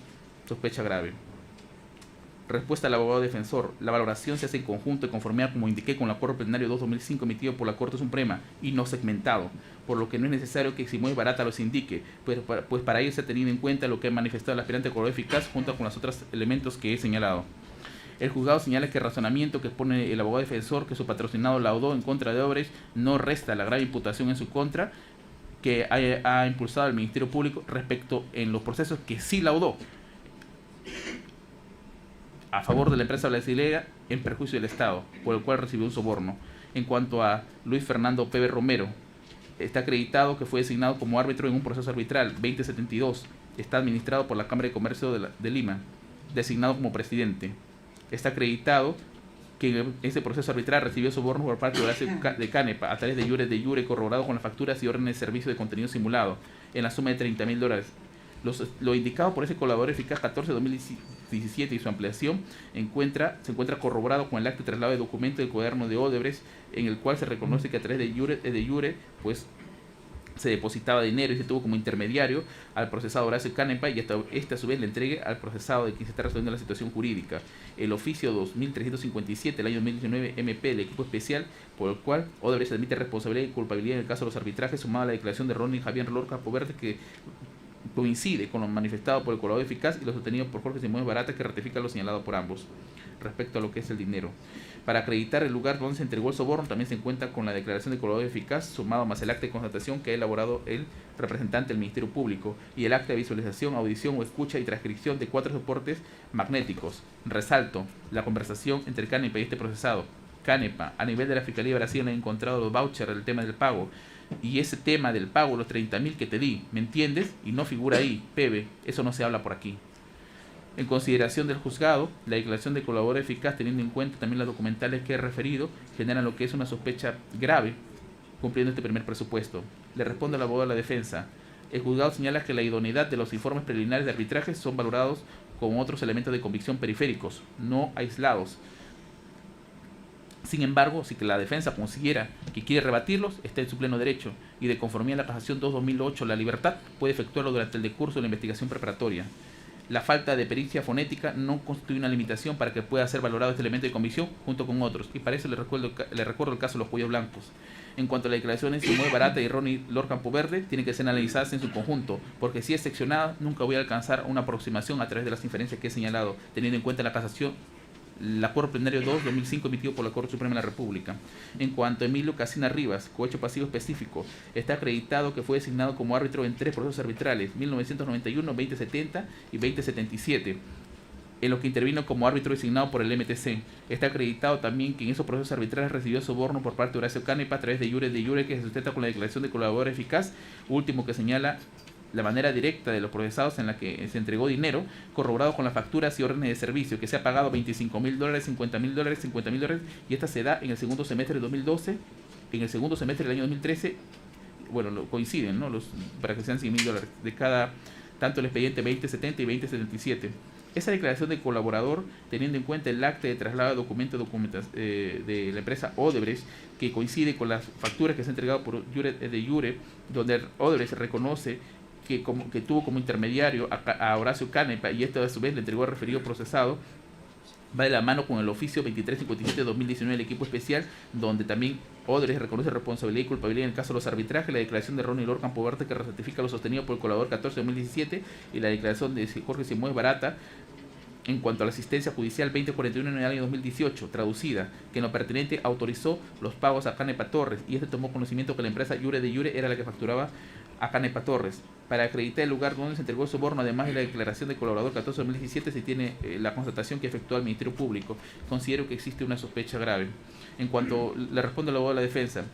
sospecha grave. Respuesta al abogado defensor. La valoración se hace en conjunto de conformidad, como indiqué, con el acuerdo plenario 2/2005 emitido por la Corte Suprema y no segmentado, por lo que no es necesario que Simón Barata los indique, pues para ello se ha tenido en cuenta lo que ha manifestado el aspirante colaborador eficaz junto con los otros elementos que he señalado. El juzgado señala que el razonamiento que expone el abogado defensor, que su patrocinado laudó en contra de Odebrecht, no resta la grave imputación en su contra que ha impulsado el Ministerio Público respecto en los procesos que sí laudó a favor de la empresa brasileña en perjuicio del Estado, por el cual recibió un soborno. En cuanto a Luis Fernando Pebe Romero, está acreditado que fue designado como árbitro en un proceso arbitral 2072, está administrado por la Cámara de Comercio de Lima, designado como presidente. Está acreditado que en ese proceso arbitral recibió soborno por parte de Canepa a través de Iure corroborado con las facturas y órdenes de servicio de contenido simulado en la suma de $30.000. Lo indicado por ese colaborador eficaz 14 de 2017 y su ampliación se encuentra corroborado con el acta de traslado de documento del cuaderno de Odebrecht, en el cual se reconoce que a través de Iure pues se depositaba dinero y se tuvo como intermediario al procesado Horacio Canepa, y este a su vez le entregue al procesado de quien se está resolviendo la situación jurídica. El oficio 2357 del año 2019 MP del equipo especial, por el cual Odebrecht admite responsabilidad y culpabilidad en el caso de los arbitrajes, sumado a la declaración de Ronnie Javier Lorca Poverde, que coincide con lo manifestado por el colaborador eficaz y lo sostenido por Jorge Simón Barata, que ratifica lo señalado por ambos. respecto a lo que es el dinero. Para acreditar el lugar donde se entregó el soborno también se encuentra con la declaración de colaborador eficaz, sumado más el acta de constatación que ha elaborado el representante del Ministerio Público y el acta de visualización, audición o escucha y transcripción de 4 soportes magnéticos. Resalto, la conversación entre Canepa y este procesado. Canepa, a nivel de la Fiscalía de Brasil han encontrado los vouchers del tema del pago y ese tema del pago, los 30.000 que te di, ¿me entiendes? Y no figura ahí, Pebe, eso no se habla por aquí. En consideración del juzgado, la declaración de colaborador eficaz, teniendo en cuenta también las documentales que he referido, generan lo que es una sospecha grave, cumpliendo este primer presupuesto. Le responde el abogado de la defensa. El juzgado señala que la idoneidad de los informes preliminares de arbitraje son valorados con otros elementos de convicción periféricos, no aislados. Sin embargo, si la defensa considera que quiere rebatirlos, está en su pleno derecho, y de conformidad a la casación 2-2008, la libertad puede efectuarlo durante el decurso de la investigación preparatoria. La falta de pericia fonética no constituye una limitación para que pueda ser valorado este elemento de convicción junto con otros, y para eso le recuerdo el caso de los cuellos blancos. En cuanto a las declaraciones de Simón Barata y Ronnie Lord Campoverde, tienen que ser analizadas en su conjunto, porque si es seccionada, nunca voy a alcanzar una aproximación a través de las inferencias que he señalado, teniendo en cuenta la casación, el acuerdo plenario 2-2005 emitido por la Corte Suprema de la República. En cuanto a Emilio Casina Rivas, cohecho pasivo específico, está acreditado que fue designado como árbitro en 3 procesos arbitrales, 1991, 2070 y 2077, en los que intervino como árbitro designado por el MTC. Está acreditado también que en esos procesos arbitrales recibió soborno por parte de Horacio Canepa a través de iure que se sustenta con la declaración de colaborador eficaz, último que señala la manera directa de los procesados en la que se entregó dinero, corroborado con las facturas y órdenes de servicio, que se ha pagado $25.000, $50.000, $50.000, y esta se da en el segundo semestre de 2012, en el segundo semestre del año 2013, bueno, coinciden, ¿no? Para que sean $100.000 de cada, tanto el expediente 2070 y 2077. Esa declaración de colaborador, teniendo en cuenta el acta de traslado de documentos de la empresa Odebrecht, que coincide con las facturas que se han entregado por iure, donde Odebrecht reconoce que tuvo como intermediario a Horacio Canepa y esto a su vez le entregó al referido procesado, va de la mano con el oficio 2357-2019 del equipo especial, donde también Odebrecht reconoce responsabilidad y culpabilidad en el caso de los arbitrajes, la declaración de Ronnie Lord Campoverde que ratifica lo sostenido por el colaborador 14-2017 y la declaración de Jorge Simón Barata en cuanto a la asistencia judicial 2041 en el año 2018, traducida, que en lo pertinente autorizó los pagos a Canepa Torres y este tomó conocimiento que la empresa iure era la que facturaba a Canepa Torres. Para acreditar el lugar donde se entregó el soborno, además de la declaración de colaborador 14-2017, se tiene la constatación que efectuó el Ministerio Público. Considero que existe una sospecha grave. En cuanto le responde el abogado de la defensa,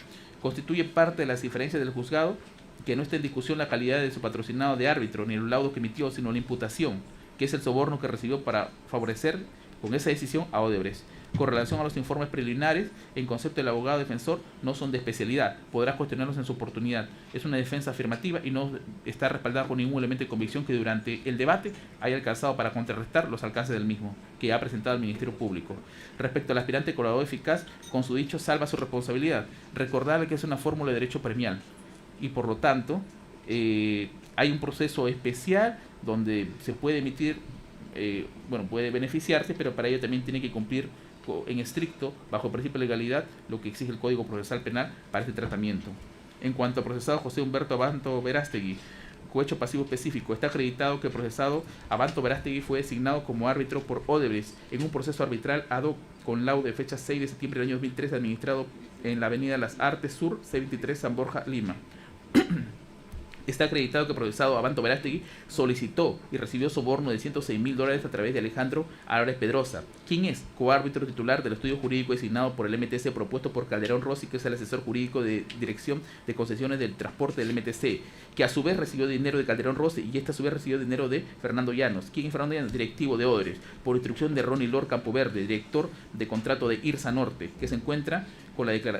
constituye parte de las diferencias del juzgado que no está en discusión la calidad de su patrocinado de árbitro ni el laudo que emitió, sino la imputación, que es el soborno que recibió para favorecer con esa decisión a Odebrecht. Con relación a los informes preliminares, en concepto del abogado defensor, no son de especialidad. Podrá cuestionarlos en su oportunidad. Es una defensa afirmativa y no está respaldada por ningún elemento de convicción que durante el debate haya alcanzado para contrarrestar los alcances del mismo, que ha presentado el Ministerio Público. Respecto al aspirante colaborador eficaz, con su dicho salva su responsabilidad. Recordarle que es una fórmula de derecho premial y por lo tanto hay un proceso especial donde se puede emitir, puede beneficiarse, pero para ello también tiene que cumplir en estricto, bajo el principio de legalidad, lo que exige el Código Procesal Penal para este tratamiento. En cuanto al procesado José Humberto Abanto Verástegui, cohecho pasivo específico, está acreditado que el procesado Abanto Verástegui fue designado como árbitro por Odebrecht en un proceso arbitral ad hoc con laudo de fecha 6 de septiembre del año 2013 administrado en la avenida Las Artes Sur, C23, San Borja, Lima. Está acreditado que el procesado Abanto Verástegui solicitó y recibió soborno de $106.000 a través de Alejandro Álvarez Pedrosa, quien es coárbitro titular del estudio jurídico designado por el MTC propuesto por Calderón Rossi, que es el asesor jurídico de Dirección de Concesiones del Transporte del MTC, que a su vez recibió dinero de Calderón Rossi y este a su vez recibió dinero de Fernando Llanos. ¿Quién es Fernando Llanos? Directivo de Odebrecht, por instrucción de Ronnie Lord Campoverde, director de contrato de IRSA Norte, que se encuentra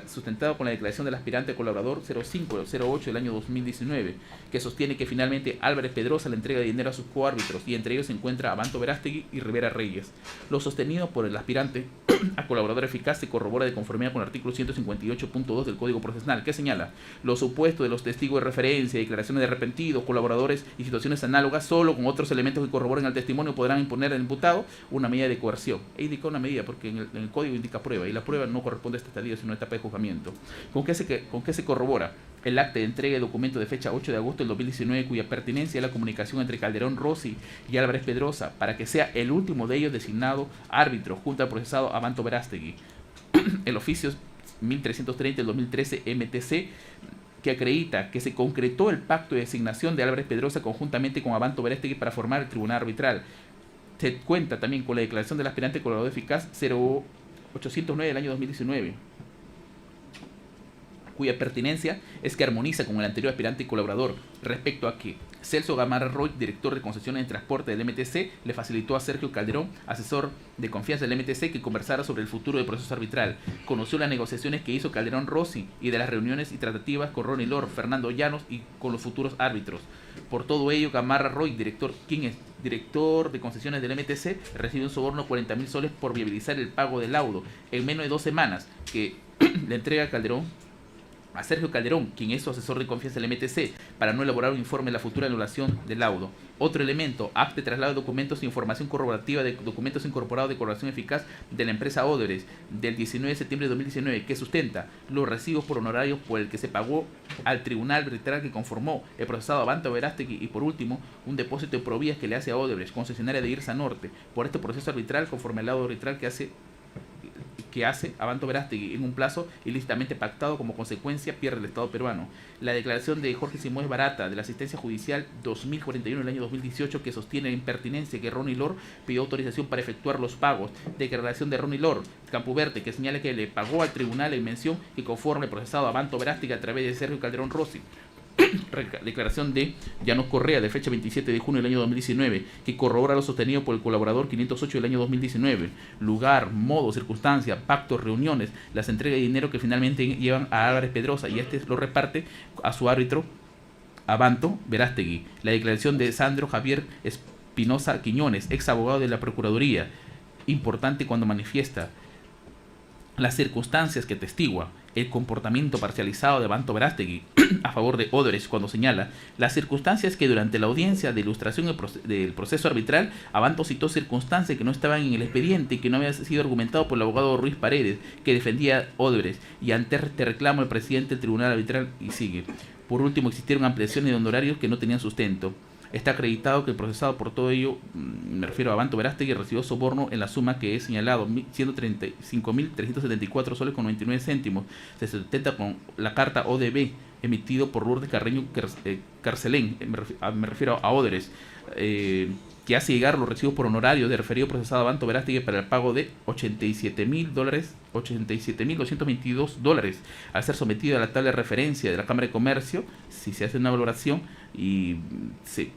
sustentado con la declaración del aspirante colaborador 0508 del año 2019, que sostiene que finalmente Álvarez Pedrosa le entrega dinero a sus coárbitros y entre ellos se encuentra Abanto Verástegui y Rivera Reyes. Lo sostenido por el aspirante a colaborador eficaz se corrobora de conformidad con el artículo 158.2 del Código Procesal, que señala los supuestos de los testigos de referencia, declaraciones de arrepentidos, colaboradores y situaciones análogas, solo con otros elementos que corroboren al testimonio podrán imponer al imputado una medida de coerción. He indicado una medida porque en el Código indica prueba y la prueba no corresponde a esta estadía, sino a etapa de juzgamiento. ¿Con qué se corrobora? El acta de entrega de documento de fecha 8 de agosto del 2019, cuya pertinencia es la comunicación entre Calderón Rossi y Álvarez Pedrosa, para que sea el último de ellos designado árbitro junto al procesado Abanto Verástegui. El oficio 1330 del 2013 MTC, que acredita que se concretó el pacto de designación de Álvarez Pedrosa conjuntamente con Abanto Verástegui para formar el tribunal arbitral. Se cuenta también con la declaración del aspirante colaborador eficaz 0809 del año 2019, cuya pertinencia es que armoniza con el anterior aspirante y colaborador, respecto a que Celso Gamarra Roy, director de concesiones de transporte del MTC, le facilitó a Sergio Calderón, asesor de confianza del MTC, que conversara sobre el futuro del proceso arbitral. Conoció las negociaciones que hizo Calderón Rossi y de las reuniones y tratativas con Ronnie Lor, Fernando Llanos y con los futuros árbitros. Por todo ello, Gamarra Roy, quien es director de concesiones del MTC, recibió un soborno de 40.000 soles por viabilizar el pago del laudo en menos de 2 semanas que le entrega a Calderón a Sergio Calderón, quien es su asesor de confianza del MTC, para no elaborar un informe de la futura anulación del laudo. Otro elemento, acta de traslado de documentos e información corroborativa de documentos incorporados de colaboración eficaz de la empresa Odebrecht del 19 de septiembre de 2019, que sustenta los recibos por honorarios por el que se pagó al tribunal arbitral que conformó el procesado Abanto Verástegui, y por último, un depósito de provías que le hace a Odebrecht, concesionaria de Irsa Norte, por este proceso arbitral conforme al laudo arbitral que hace Abanto Verástegui en un plazo ilícitamente pactado. Como consecuencia pierde el Estado peruano. La declaración de Jorge Simões Barata de la asistencia judicial 2041 del año 2018, que sostiene la impertinencia que Ronnie Lor pidió autorización para efectuar los pagos. Declaración de Ronnie Lor Campuverte, que señala que le pagó al tribunal en mención y conforme el procesado Abanto Verástegui a través de Sergio Calderón Rossi. Declaración de Llanos Correa de fecha 27 de junio del año 2019, que corrobora lo sostenido por el colaborador 508 del año 2019. Lugar, modo, circunstancia, pactos, reuniones, las entregas de dinero que finalmente llevan a Álvarez Pedrosa y este lo reparte a su árbitro Abanto Verástegui. La declaración de Sandro Javier Espinosa Quiñones, ex abogado de la Procuraduría, importante cuando manifiesta las circunstancias que atestigua el comportamiento parcializado de Abanto Verástegui a favor de Odebrecht, cuando señala las circunstancias que durante la audiencia de ilustración del proceso arbitral, Abanto citó circunstancias que no estaban en el expediente y que no había sido argumentado por el abogado Ruiz Paredes, que defendía Odebrecht, y ante este reclamo el presidente del tribunal arbitral, y sigue. Por último, existieron ampliaciones de honorarios que no tenían sustento. Está acreditado que el procesado por todo ello, me refiero a Abanto Verástegui, recibió soborno en la suma que he señalado, 135.374 soles con 99 céntimos. Se sustenta con la carta ODB emitido por Lourdes Carreño Carcelén, me refiero a Odebrecht, que hace llegar los recibos por honorario de referido procesado Abanto Verástegui para el pago de $87.222, al ser sometido a la tabla de referencia de la Cámara de Comercio. Si se hace una valoración y se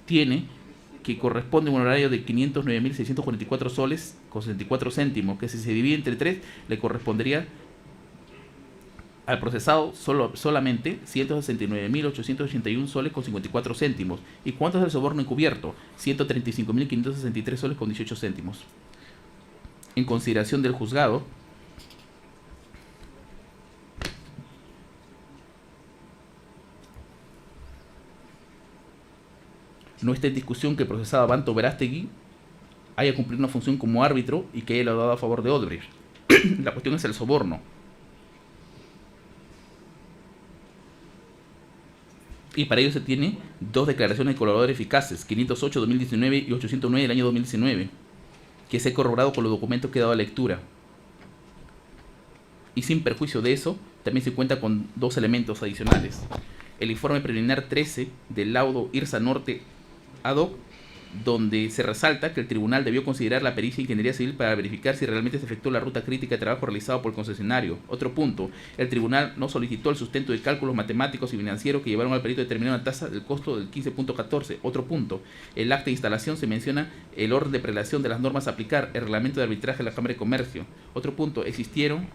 tiene que corresponde a un honorario de 509.644 soles con 64 céntimos, que si se divide entre 3 le correspondería al procesado solamente 169.881 soles con 54 céntimos. ¿Y cuánto es el soborno encubierto? 135.563 soles con 18 céntimos. En consideración del juzgado, no está en discusión que el procesado Abanto Verástegui haya cumplido una función como árbitro y que haya dado a favor de Odebrecht. La cuestión es el soborno. Y para ello se tiene dos declaraciones de colaboradores eficaces, 508-2019 y 809 del año 2019, que se ha corroborado con los documentos que he dado a lectura. Y sin perjuicio de eso, también se cuenta con dos elementos adicionales. El informe preliminar 13 del laudo Irsa Norte ad hoc, donde se resalta que el tribunal debió considerar la pericia de ingeniería civil para verificar si realmente se efectuó la ruta crítica de trabajo realizado por el concesionario. Otro punto, el tribunal no solicitó el sustento de cálculos matemáticos y financieros que llevaron al perito a determinar una tasa del costo del 15.14. Otro punto, el acta de instalación se menciona el orden de prelación de las normas a aplicar, el reglamento de arbitraje de la Cámara de Comercio. Otro punto, existieron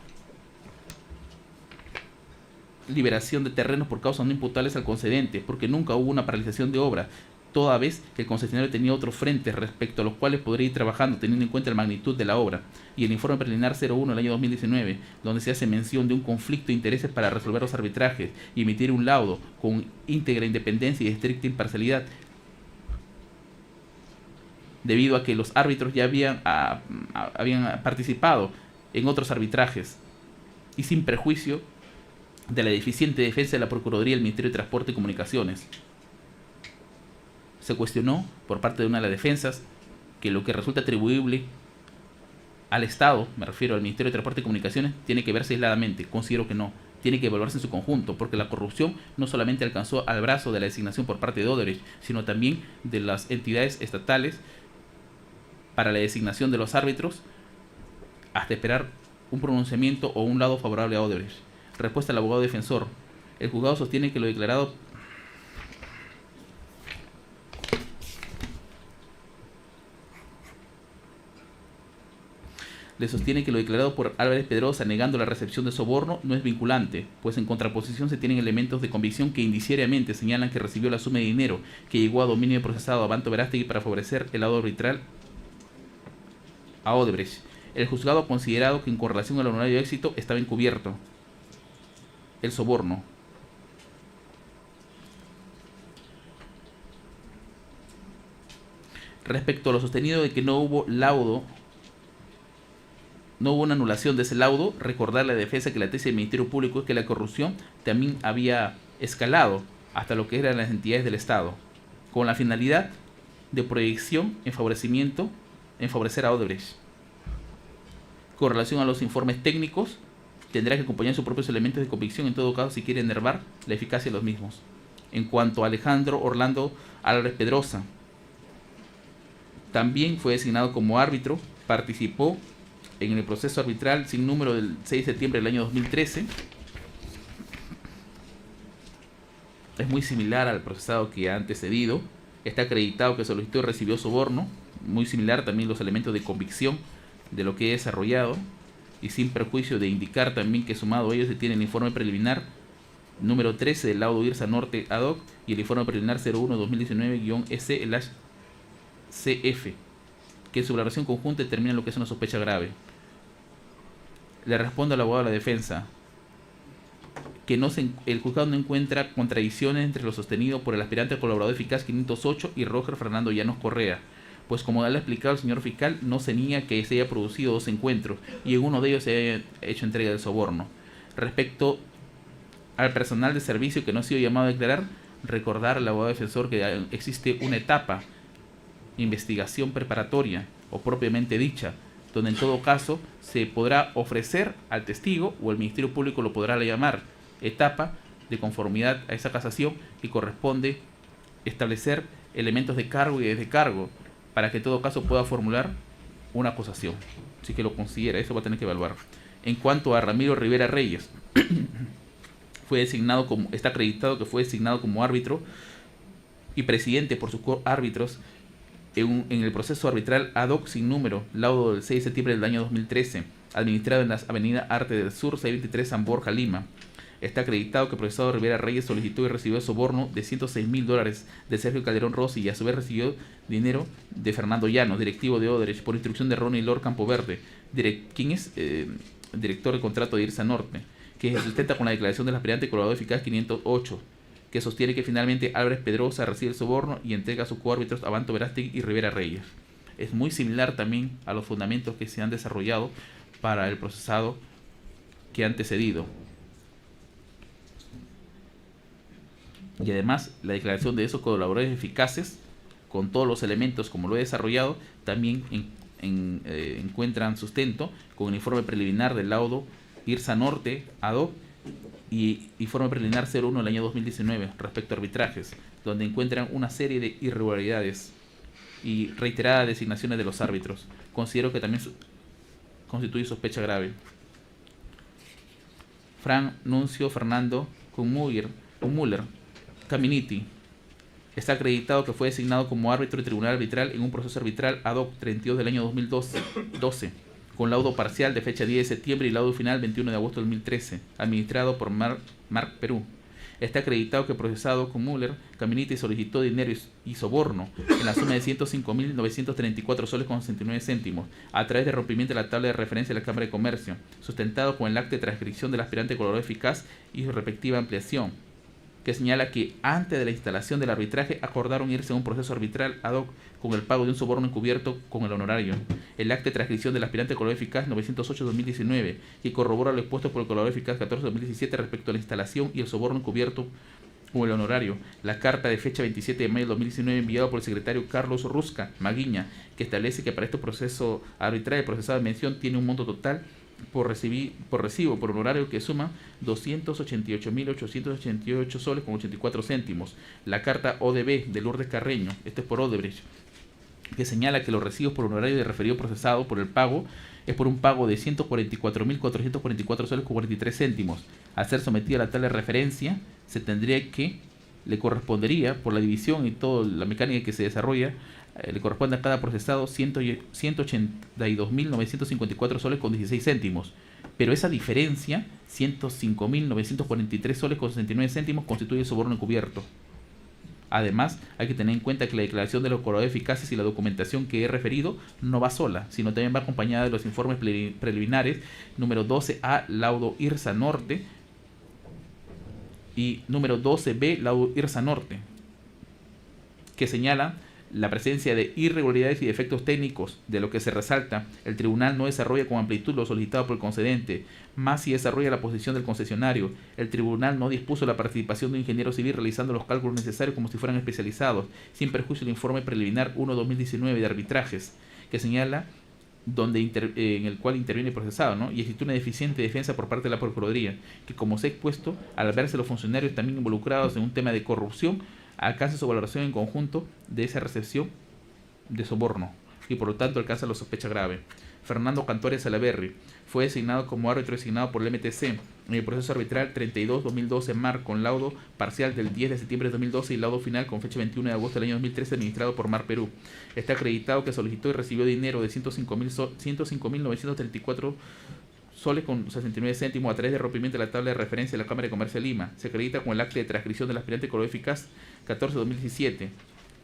liberación de terrenos por causas no imputables al concedente, porque nunca hubo una paralización de obra. toda vez que el concesionario tenía otros frentes respecto a los cuales podría ir trabajando teniendo en cuenta la magnitud de la obra, y el informe preliminar 01 del año 2019, donde se hace mención de un conflicto de intereses para resolver los arbitrajes y emitir un laudo con íntegra independencia y estricta imparcialidad, debido a que los árbitros ya habían participado en otros arbitrajes y sin perjuicio de la deficiente defensa de la Procuraduría del Ministerio de Transporte y Comunicaciones. Se cuestionó por parte de una de las defensas que lo que resulta atribuible al Estado, me refiero al Ministerio de Transporte y Comunicaciones, tiene que verse aisladamente. Considero que no, tiene que evaluarse en su conjunto, porque la corrupción no solamente alcanzó al brazo de la designación por parte de Odebrecht, sino también de las entidades estatales para la designación de los árbitros, hasta esperar un pronunciamiento o un lado favorable a Odebrecht. Respuesta al abogado defensor. El juzgado sostiene que lo declarado por Álvarez Pedrosa negando la recepción de soborno no es vinculante, pues en contraposición se tienen elementos de convicción que indiciariamente señalan que recibió la suma de dinero que llegó a dominio procesado a Abanto Verástegui para favorecer el lado arbitral a Odebrecht. El juzgado ha considerado que en correlación al honorario de éxito estaba encubierto el soborno. Respecto a lo sostenido de que no hubo una anulación de ese laudo, recordar la defensa que la tesis del Ministerio Público es que la corrupción también había escalado hasta lo que eran las entidades del Estado, con la finalidad de proyección en favorecer a Odebrecht. Con relación a los informes técnicos, tendrá que acompañar sus propios elementos de convicción en todo caso si quiere enervar la eficacia de los mismos. En cuanto a Alejandro Orlando Álvarez Pedrosa, también fue designado como árbitro, participó en el proceso arbitral sin número del 6 de septiembre del año 2013. Es muy similar al procesado que ha antecedido. Está acreditado que solicitó y recibió soborno. Muy similar también los elementos de convicción de lo que he desarrollado. Y sin perjuicio de indicar también que sumado a ellos se tiene el informe preliminar número 13 del laudo IRSA Norte ad hoc y el informe preliminar 01-2019-S/CF, que en su valoración conjunta determina lo que es una sospecha grave. Le responde al abogado de la defensa que el juzgado no encuentra contradicciones entre lo sostenido por el aspirante colaborador eficaz 508 y Roger Fernando Llanos Correa, pues como le ha explicado el señor fiscal, no se niega que se haya producido 2 encuentros y en uno de ellos se haya hecho entrega del soborno. Respecto al personal de servicio que no ha sido llamado a declarar, recordar al abogado defensor que existe una etapa de investigación preparatoria o propiamente dicha, donde en todo caso se podrá ofrecer al testigo o el Ministerio Público lo podrá llamar, etapa de conformidad a esa casación que corresponde establecer elementos de cargo y de descargo para que en todo caso pueda formular una acusación. Si que lo considera, eso va a tener que evaluar. En cuanto a Ramiro Rivera Reyes, está acreditado que fue designado como árbitro y presidente por sus árbitros en el proceso arbitral ad hoc sin número, laudo del 6 de septiembre del año 2013, administrado en la avenida Arte del Sur, 623, San Borja, Lima. Está acreditado que el procesado Rivera Reyes solicitó y recibió soborno de $106.000 de Sergio Calderón Rossi y a su vez recibió dinero de Fernando Llanos, directivo de Odebrecht, por instrucción de Ronnie Lord Campoverde, quien es director de contrato de IRSA Norte, que se sustenta con la declaración del aspirante colaborador eficaz 508, que sostiene que finalmente Álvarez Pedrosa recibe el soborno y entrega a sus coárbitros Abanto Verástegui y Rivera Reyes. Es muy similar también a los fundamentos que se han desarrollado para el procesado que ha antecedido. Y además la declaración de esos colaboradores eficaces, con todos los elementos como lo he desarrollado, también encuentran sustento con el informe preliminar del laudo IRSA Norte ad hoc y informe preliminar 01 del año 2019 respecto a arbitrajes, donde encuentran una serie de irregularidades y reiteradas designaciones de los árbitros. Considero que también constituye sospecha grave. Fran Nuncio Fernando Müller Caminiti está acreditado que fue designado como árbitro de tribunal arbitral en un proceso arbitral ad hoc 32 del año 2012, con laudo parcial de fecha 10 de septiembre y laudo final 21 de agosto de 2013, administrado por Marc Perú. Está acreditado que el procesado con Müller, Caminiti solicitó dinero y soborno en la suma de 105.934 soles con 69 céntimos a través de rompimiento de la tabla de referencia de la Cámara de Comercio, sustentado con el acta de transcripción del aspirante colaborador eficaz y su respectiva ampliación, que señala que antes de la instalación del arbitraje acordaron irse a un proceso arbitral ad hoc con el pago de un soborno encubierto con el honorario. El acta de transcripción del aspirante colaborador eficaz 908-2019, que corrobora lo expuesto por el colaborador eficaz 14-2017 respecto a la instalación y el soborno encubierto con el honorario. La carta de fecha 27 de mayo de 2019 enviada por el secretario Carlos Rusca Maguiña, que establece que para este proceso arbitral el procesado de mención tiene un monto total por recibo por honorario que suma 288.888 soles con 84 céntimos. La carta ODB de Lourdes Carreño, esto es por Odebrecht, que señala que los recibos por honorario de referido procesado por el pago es por un pago de 144.444 soles con 43 céntimos. Al ser sometido a la tabla de referencia, se tendría que, le correspondería, por la división y toda la mecánica que se desarrolla, le corresponde a cada procesado 182.954 soles con 16 céntimos. Pero esa diferencia, 105.943 soles con 69 céntimos, constituye soborno encubierto. Además, hay que tener en cuenta que la declaración de los colaboradores eficaces y la documentación que he referido no va sola, sino también va acompañada de los informes preliminares número 12A, laudo IRSA Norte, y número 12B, laudo IRSA Norte, que señala la presencia de irregularidades y defectos técnicos, de lo que se resalta: el tribunal no desarrolla con amplitud lo solicitado por el concedente, más si desarrolla la posición del concesionario. El tribunal no dispuso la participación de un ingeniero civil realizando los cálculos necesarios como si fueran especializados, sin perjuicio del informe preliminar 1/2019 de arbitrajes, que señala en el cual interviene el procesado, ¿no? Y existe una deficiente defensa por parte de la Procuraduría, que, como se ha expuesto, al verse los funcionarios también involucrados en un tema de corrupción, alcanza su valoración en conjunto de esa recepción de soborno y por lo tanto alcanza la sospecha grave. Fernando Cantores Salaverry fue designado como árbitro designado por el MTC en el proceso arbitral 32-2012 MAR con laudo parcial del 10 de septiembre de 2012 y laudo final con fecha 21 de agosto del año 2013 administrado por MAR Perú. Está acreditado que solicitó y recibió dinero de 105.934 soles con 69 céntimos a través de rompimiento de la tabla de referencia de la Cámara de Comercio de Lima. Se acredita con el acta de transcripción del aspirante colaborador eficaz 14-2017.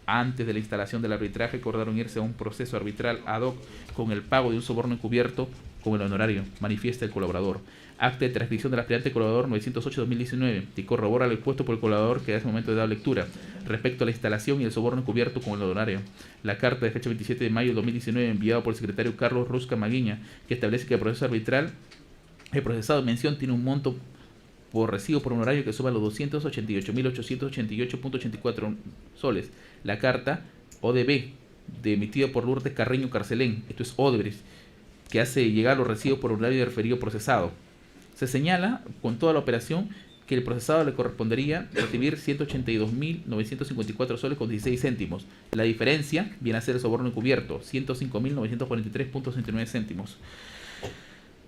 Antes de la instalación del arbitraje acordaron irse a un proceso arbitral ad hoc con el pago de un soborno encubierto con el honorario, manifiesta el colaborador. Acta de transcripción del aspirante colaborador 908-2019, que corrobora lo expuesto por el colaborador que a ese momento he dado lectura, respecto a la instalación y el soborno encubierto con el honorario. La carta de fecha 27 de mayo de 2019 enviada por el secretario Carlos Rusca Maguiña, que establece que el proceso arbitral, el procesado en mención tiene un monto por recibo por honorario que suma los 288.888.84 soles. La carta ODB, emitida por Lourdes Carreño Carcelén, esto es Odebrecht, que hace llegar los recibos por honorario de referido procesado. Se señala con toda la operación que el procesado le correspondería recibir 182.954 soles con 16 céntimos. La diferencia viene a ser el soborno encubierto, 105.943.69 céntimos.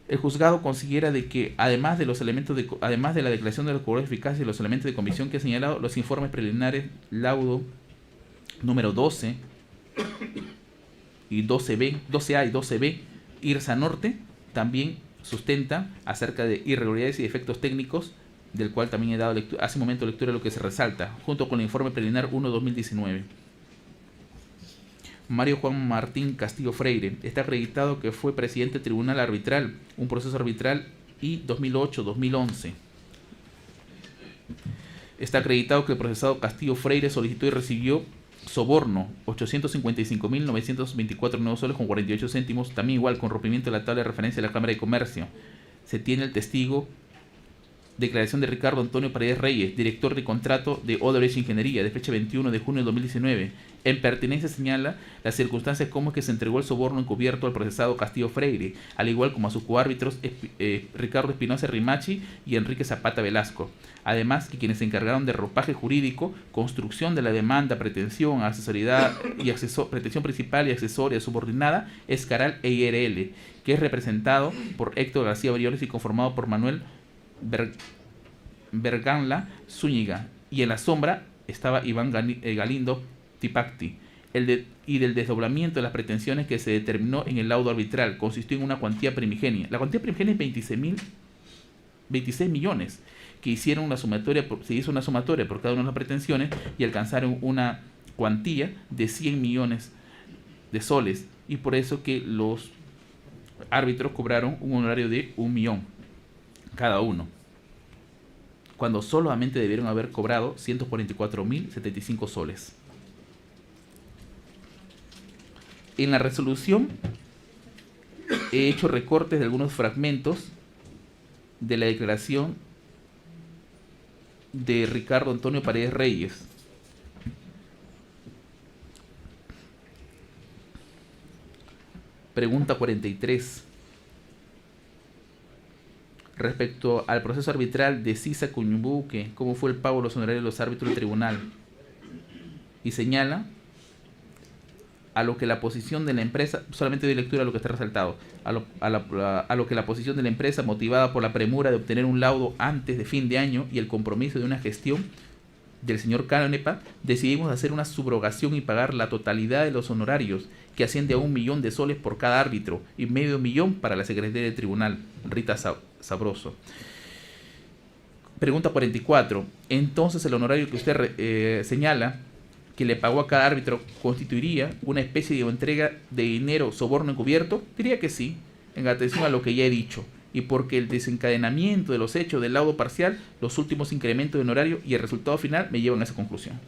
El juzgado considera de que además de la declaración de los colaboradores eficaces y los elementos de comisión que he señalado, los informes preliminares laudo número 12 y 12A y 12B IRSA Norte también sustenta acerca de irregularidades y defectos técnicos, del cual también he dado hace un momento lectura de lo que se resalta, junto con el informe preliminar 1/2019. Mario Juan Martín Castillo Freire está acreditado que fue presidente del Tribunal Arbitral, un proceso arbitral I 2008-2011. Está acreditado que el procesado Castillo Freire solicitó y recibió soborno 855.924 nuevos soles con 48 céntimos, también igual con rompimiento de la tabla de referencia de la Cámara de Comercio. Se tiene el testigo, declaración de Ricardo Antonio Paredes Reyes, director de contrato de Odebrecht Ingeniería, de fecha 21 de junio de 2019. En pertinencia señala las circunstancias como es que se entregó el soborno encubierto al procesado Castillo Freire, al igual como a sus coárbitros Ricardo Espinosa Rimachi y Enrique Zapata Velasco. Además, que quienes se encargaron de ropaje jurídico, construcción de la demanda, pretensión, asesoría y pretensión principal y accesoria subordinada es Caral e IRL, que es representado por Héctor García Briones y conformado por Manuel Berganla Zúñiga, y en la sombra estaba Iván Galindo Tipacti. Y del desdoblamiento de las pretensiones que se determinó en el laudo arbitral consistió en una cuantía primigenia. La cuantía primigenia es 26 millones, que hicieron una sumatoria, se hizo una sumatoria por cada una de las pretensiones y alcanzaron una cuantía de 100 millones de soles, y por eso que los árbitros cobraron un honorario de 1 millón cada uno, cuando solamente debieron haber cobrado 144.075 soles. En la resolución he hecho recortes de algunos fragmentos de la declaración de Ricardo Antonio Paredes Reyes. Pregunta 43. Respecto al proceso arbitral de Sisa Cuñubuque, ¿cómo fue el pago de los honorarios de los árbitros del tribunal? Y señala a lo que la posición de la empresa, solamente doy lectura a lo que está resaltado, a lo que la posición de la empresa, motivada por la premura de obtener un laudo antes de fin de año y el compromiso de una gestión del señor Canepa, decidimos hacer una subrogación y pagar la totalidad de los honorarios, que asciende a 1 millón de soles por cada árbitro y medio millón para la secretaria del tribunal, Rita Sabroso. Pregunta 44. Entonces, el honorario que usted señala que le pagó a cada árbitro constituiría una especie de entrega de dinero soborno encubierto. Diría que sí, en atención a lo que ya he dicho, y porque el desencadenamiento de los hechos del laudo parcial, los últimos incrementos de honorario y el resultado final me llevan a esa conclusión.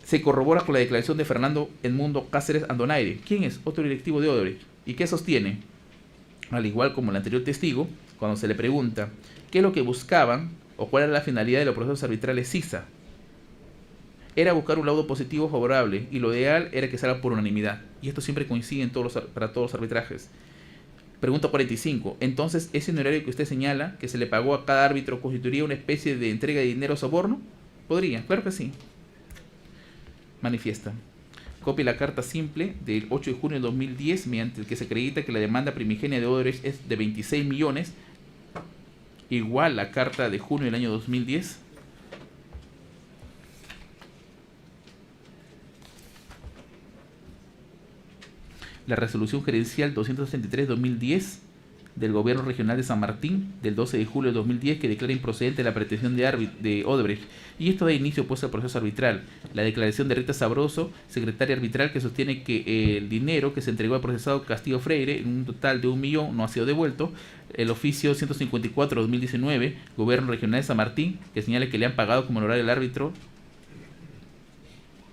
Se corrobora con la declaración de Fernando Edmundo Cáceres Andonaire, quien es otro directivo de Odebrecht, y que sostiene, al igual como el anterior testigo, cuando se le pregunta qué es lo que buscaban o cuál era la finalidad de los procesos arbitrales Sisa, era buscar un laudo positivo favorable, y lo ideal era que salga por unanimidad, y esto siempre coincide para todos los arbitrajes. Pregunta 45. Entonces, ¿ese honorario que usted señala que se le pagó a cada árbitro constituiría una especie de entrega de dinero soborno? Podría, claro que sí. Manifiesta. Copia la carta simple del 8 de junio de 2010, mediante el que se acredita que la demanda primigenia de Odebrecht es de 26 millones, igual la carta de junio del año 2010. La resolución gerencial 263-2010 del Gobierno Regional de San Martín del 12 de julio de 2010, que declara improcedente la pretensión de Odebrecht, y esto da inicio pues al proceso arbitral. La declaración de Rita Sabroso, secretaria arbitral, que sostiene que el dinero que se entregó al procesado Castillo Freire, en un total de 1 millón, no ha sido devuelto. El oficio 154-2019, Gobierno Regional de San Martín, que señala que le han pagado como honorario al árbitro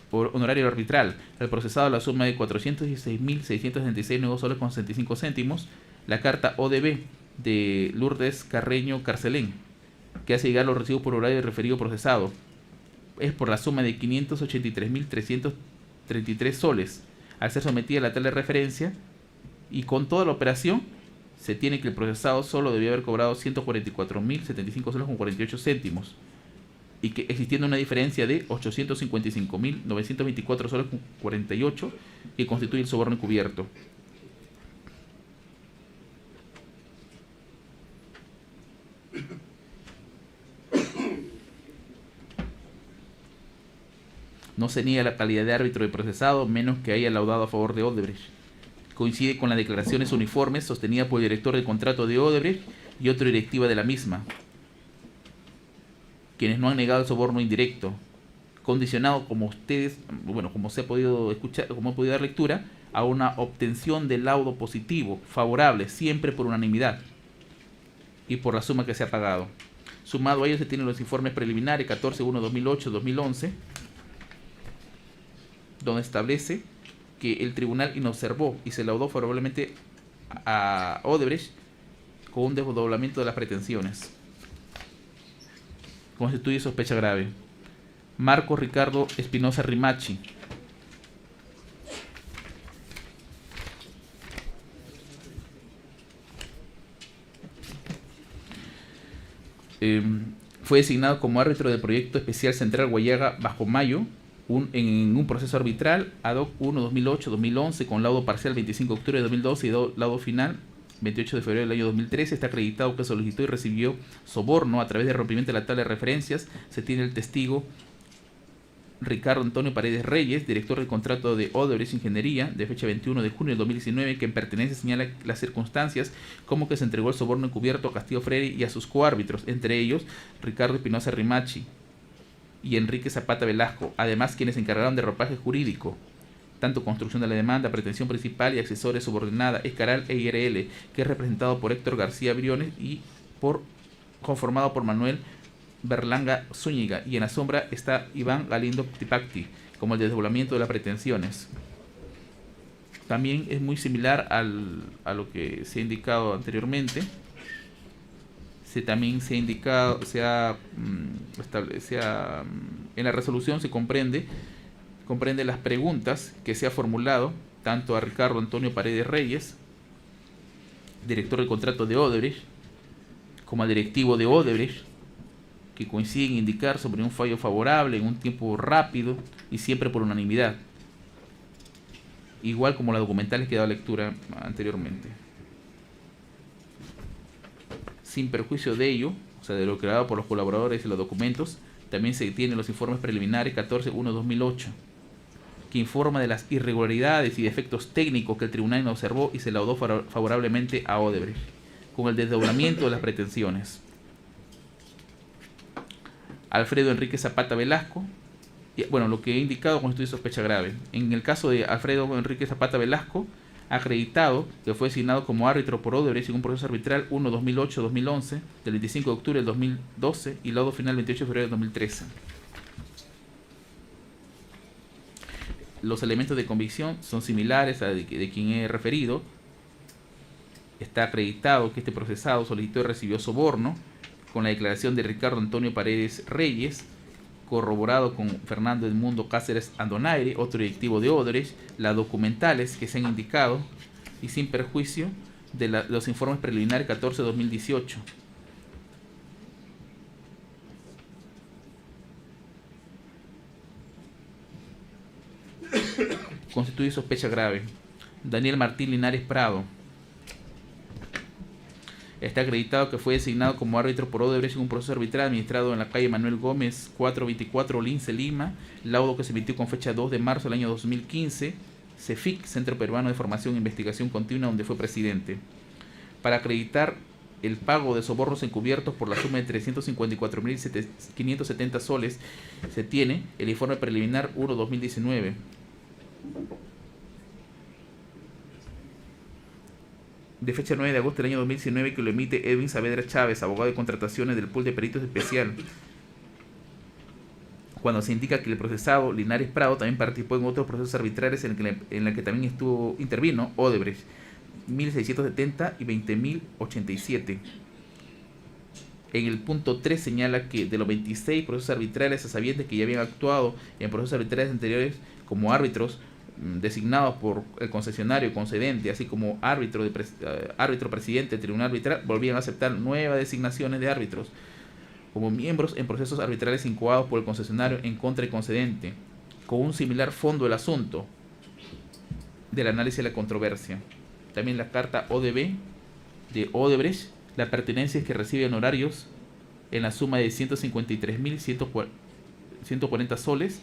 por honorario arbitral al procesado la suma de 416.666 nuevos soles con 65 céntimos. La carta ODB de Lourdes Carreño Carcelén, que hace llegar los recibos por horario referido procesado, es por la suma de 583.333 soles, al ser sometida a la tabla de referencia, y con toda la operación se tiene que el procesado solo debió haber cobrado 144.075 soles con 48 céntimos, y que existiendo una diferencia de 855.924 soles con 48, que constituye el soborno encubierto. No se niega la calidad de árbitro de procesado, menos que haya laudado a favor de Odebrecht. Coincide con las declaraciones uniformes sostenidas por el director del contrato de Odebrecht y otra directiva de la misma, quienes no han negado el soborno indirecto, condicionado, como ustedes, bueno, como se ha podido escuchar, como he podido dar lectura, a una obtención de laudo positivo, favorable, siempre por unanimidad, y por la suma que se ha pagado. Sumado a ello se tienen los informes preliminares 14.1/2008-2011, donde establece que el tribunal inobservó y se laudó favorablemente a Odebrecht con un desdoblamiento de las pretensiones. Constituye sospecha grave. Marco Ricardo Espinosa Rimachi. Fue designado como árbitro del proyecto especial Central Guayaga Bajo Mayo, en un proceso arbitral ad hoc 1-2008-2011 con laudo parcial 25 de octubre de 2012 y laudo final 28 de febrero del año 2013. Está acreditado que solicitó y recibió soborno a través de rompimiento de la tabla de referencias. Se tiene el testigo Ricardo Antonio Paredes Reyes, director del contrato de Odebrecht Ingeniería, de fecha 21 de junio del 2019, que en pertenencia señala las circunstancias como que se entregó el soborno encubierto a Castillo Freire y a sus coárbitros, entre ellos Ricardo Espinosa Rimachi y Enrique Zapata Velasco, además quienes se encargaron de ropaje jurídico, tanto construcción de la demanda, pretensión principal y accesorios subordinada, Escaral e IRL, que es representado por Héctor García Briones y conformado por Manuel Berlanga Zúñiga, y en la sombra está Iván Galindo Tipacti, como el desdoblamiento de las pretensiones. También es muy similar a lo que se ha indicado anteriormente. También se ha indicado, en la resolución se comprende las preguntas que se ha formulado tanto a Ricardo Antonio Paredes Reyes, director del contrato de Odebrecht, como al directivo de Odebrecht, que coinciden en indicar sobre un fallo favorable en un tiempo rápido y siempre por unanimidad, igual como las documentales que he dado lectura anteriormente. Sin perjuicio de ello, o sea, de lo creado por los colaboradores y los documentos, también se tienen los informes preliminares 14.1/2008, que informa de las irregularidades y defectos técnicos que el tribunal observó y se laudó favorablemente a Odebrecht, con el desdoblamiento de las pretensiones. Alfredo Enrique Zapata Velasco, lo que he indicado constituye sospecha grave. En el caso de Alfredo Enrique Zapata Velasco, ha acreditado que fue designado como árbitro por Odebrecht en un proceso arbitral 1-2008-2011, del 25 de octubre del 2012 y laudo final 28 de febrero del 2013. Los elementos de convicción son similares a de quien he referido. Está acreditado que este procesado solicitó y recibió soborno, con la declaración de Ricardo Antonio Paredes Reyes, corroborado con Fernando Edmundo Cáceres Andonaire, otro directivo de Odebrecht, las documentales que se han indicado, y sin perjuicio de los informes preliminares 14-2018. Constituye sospecha grave. Daniel Martín Linares Prado. Está acreditado que fue designado como árbitro por Odebrecht en un proceso arbitral administrado en la calle Manuel Gómez 424 Lince, Lima, laudo que se emitió con fecha 2 de marzo del año 2015, CEFIC, Centro Peruano de Formación e Investigación Continua, donde fue presidente. Para acreditar el pago de sobornos encubiertos por la suma de 354.570 soles, se tiene el informe preliminar 1-2019. De fecha 9 de agosto del año 2019, que lo emite Edwin Saavedra Chávez, abogado de contrataciones del pool de peritos especial, cuando se indica que el procesado Linares Prado también participó en otros procesos arbitrales en el que también intervino Odebrecht, 1.670 y 20.087. En el punto 3 señala que de los 26 procesos arbitrales, a sabiendas que ya habían actuado en procesos arbitrales anteriores como árbitros designados por el concesionario concedente, así como árbitro presidente del tribunal arbitral, volvían a aceptar nuevas designaciones de árbitros como miembros en procesos arbitrales incoados por el concesionario en contra del concedente, con un similar fondo del asunto del análisis de la controversia. También la carta ODB de Odebrecht, la pertenencia es que recibe honorarios en la suma de 153.140 soles.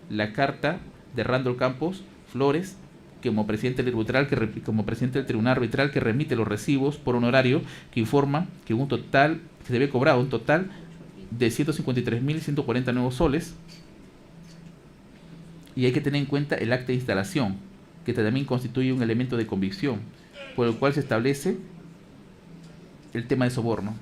La carta de Randall Campos Flores, que como presidente del tribunal arbitral, que remite los recibos por honorario, que informa que se debe cobrar un total de 153.140 nuevos soles. Y hay que tener en cuenta el acta de instalación, que también constituye un elemento de convicción, por el cual se establece el tema de soborno.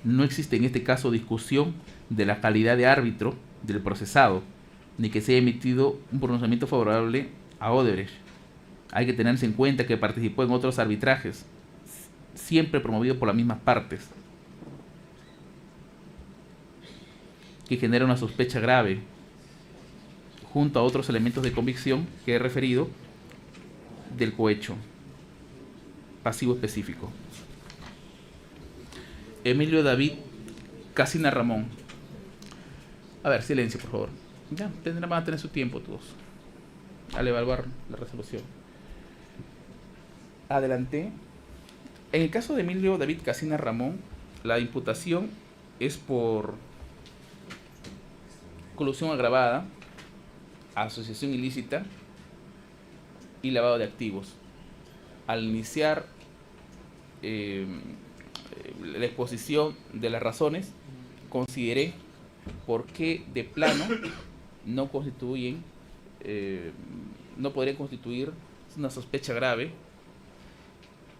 No existe en este caso discusión de la calidad de árbitro del procesado, ni que se haya emitido un pronunciamiento favorable a Odebrecht. Hay que tenerse en cuenta que participó en otros arbitrajes, siempre promovidos por las mismas partes, que genera una sospecha grave, junto a otros elementos de convicción que he referido del cohecho pasivo específico. Emilio David Casina Ramón. A ver, silencio, por favor. Ya, van a tener su tiempo todos al evaluar la resolución. Adelante. En el caso de Emilio David Casina Ramón, la imputación es por colusión agravada, asociación ilícita y lavado de activos. Al iniciar la exposición de las razones, consideré por qué de plano no constituyen, no podrían constituir una sospecha grave.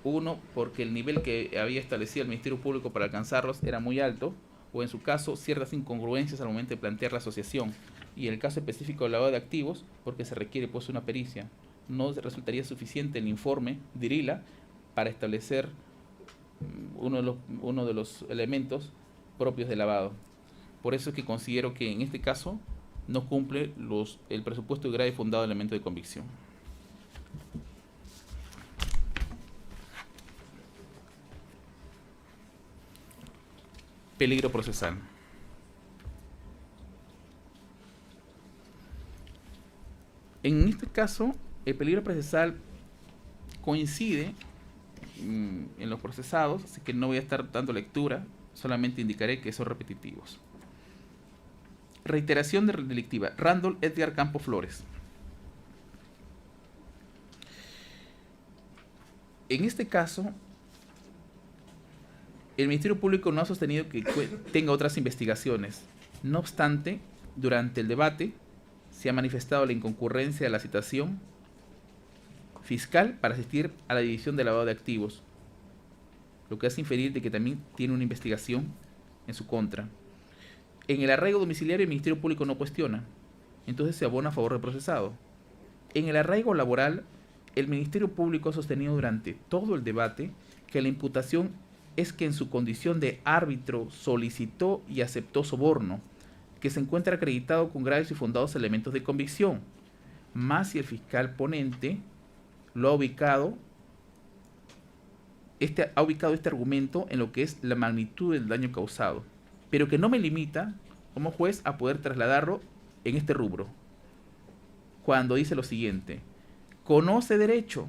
Uno, porque el nivel que había establecido el Ministerio Público para alcanzarlos era muy alto, o en su caso ciertas incongruencias al momento de plantear la asociación. Y en el caso específico del lavado de activos, porque se requiere pues una pericia. No resultaría suficiente el informe de IRILA para establecer uno de los elementos propios de lavado. Por eso es que considero que en este caso no cumple el presupuesto de grave y fundado elemento de convicción. Peligro procesal. En este caso, el peligro procesal coincide en los procesados, así que no voy a estar dando lectura, solamente indicaré que son repetitivos. Reiteración delictiva. Randall Edgar Campo Flores. En este caso, el Ministerio Público no ha sostenido que tenga otras investigaciones. No obstante, durante el debate se ha manifestado la inconcurrencia de la citación fiscal para asistir a la división de lavado de activos, lo que hace inferir de que también tiene una investigación en su contra. En el arraigo domiciliario el Ministerio Público no cuestiona, entonces se abona a favor del procesado. En el arraigo laboral, el Ministerio Público ha sostenido durante todo el debate que la imputación es que en su condición de árbitro solicitó y aceptó soborno, que se encuentra acreditado con graves y fundados elementos de convicción, más si el fiscal ponente lo ha ubicado este argumento en lo que es la magnitud del daño causado, pero que no me limita como juez a poder trasladarlo en este rubro, cuando dice lo siguiente: conoce derecho,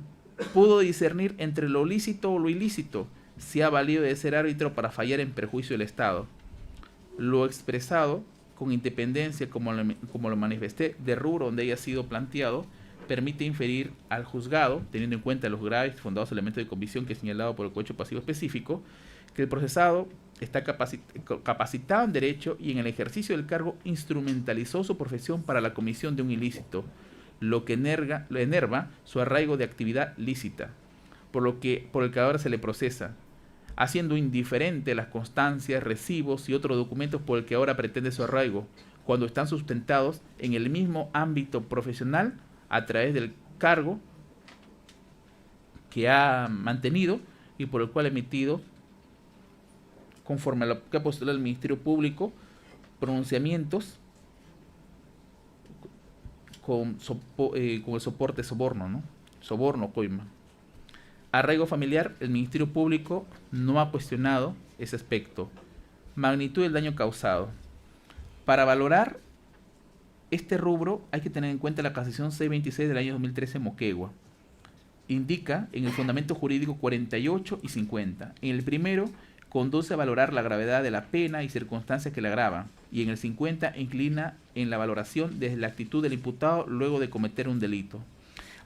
pudo discernir entre lo lícito o lo ilícito, se ha valido de ser árbitro para fallar en perjuicio del Estado. Lo expresado con independencia, como lo manifesté, de rubro donde haya sido planteado, permite inferir al juzgado, teniendo en cuenta los graves y fundados elementos de convicción que he señalado por el cohecho pasivo específico, que el procesado está capacitado en derecho y en el ejercicio del cargo instrumentalizó su profesión para la comisión de un ilícito, lo que enerva su arraigo de actividad lícita, por el que ahora se le procesa, haciendo indiferente las constancias, recibos y otros documentos por el que ahora pretende su arraigo, cuando están sustentados en el mismo ámbito profesional a través del cargo que ha mantenido y por el cual ha emitido, conforme a lo que ha postulado el Ministerio Público, pronunciamientos con el soporte soborno, ¿no? Soborno, coima. Arraigo familiar, el Ministerio Público no ha cuestionado ese aspecto. Magnitud del daño causado. Para valorar este rubro hay que tener en cuenta la Cassación 626 del año 2013 Moquegua. Indica en el fundamento jurídico 48 y 50. En el primero conduce a valorar la gravedad de la pena y circunstancias que la agravan, y en el 50 inclina en la valoración desde la actitud del imputado luego de cometer un delito.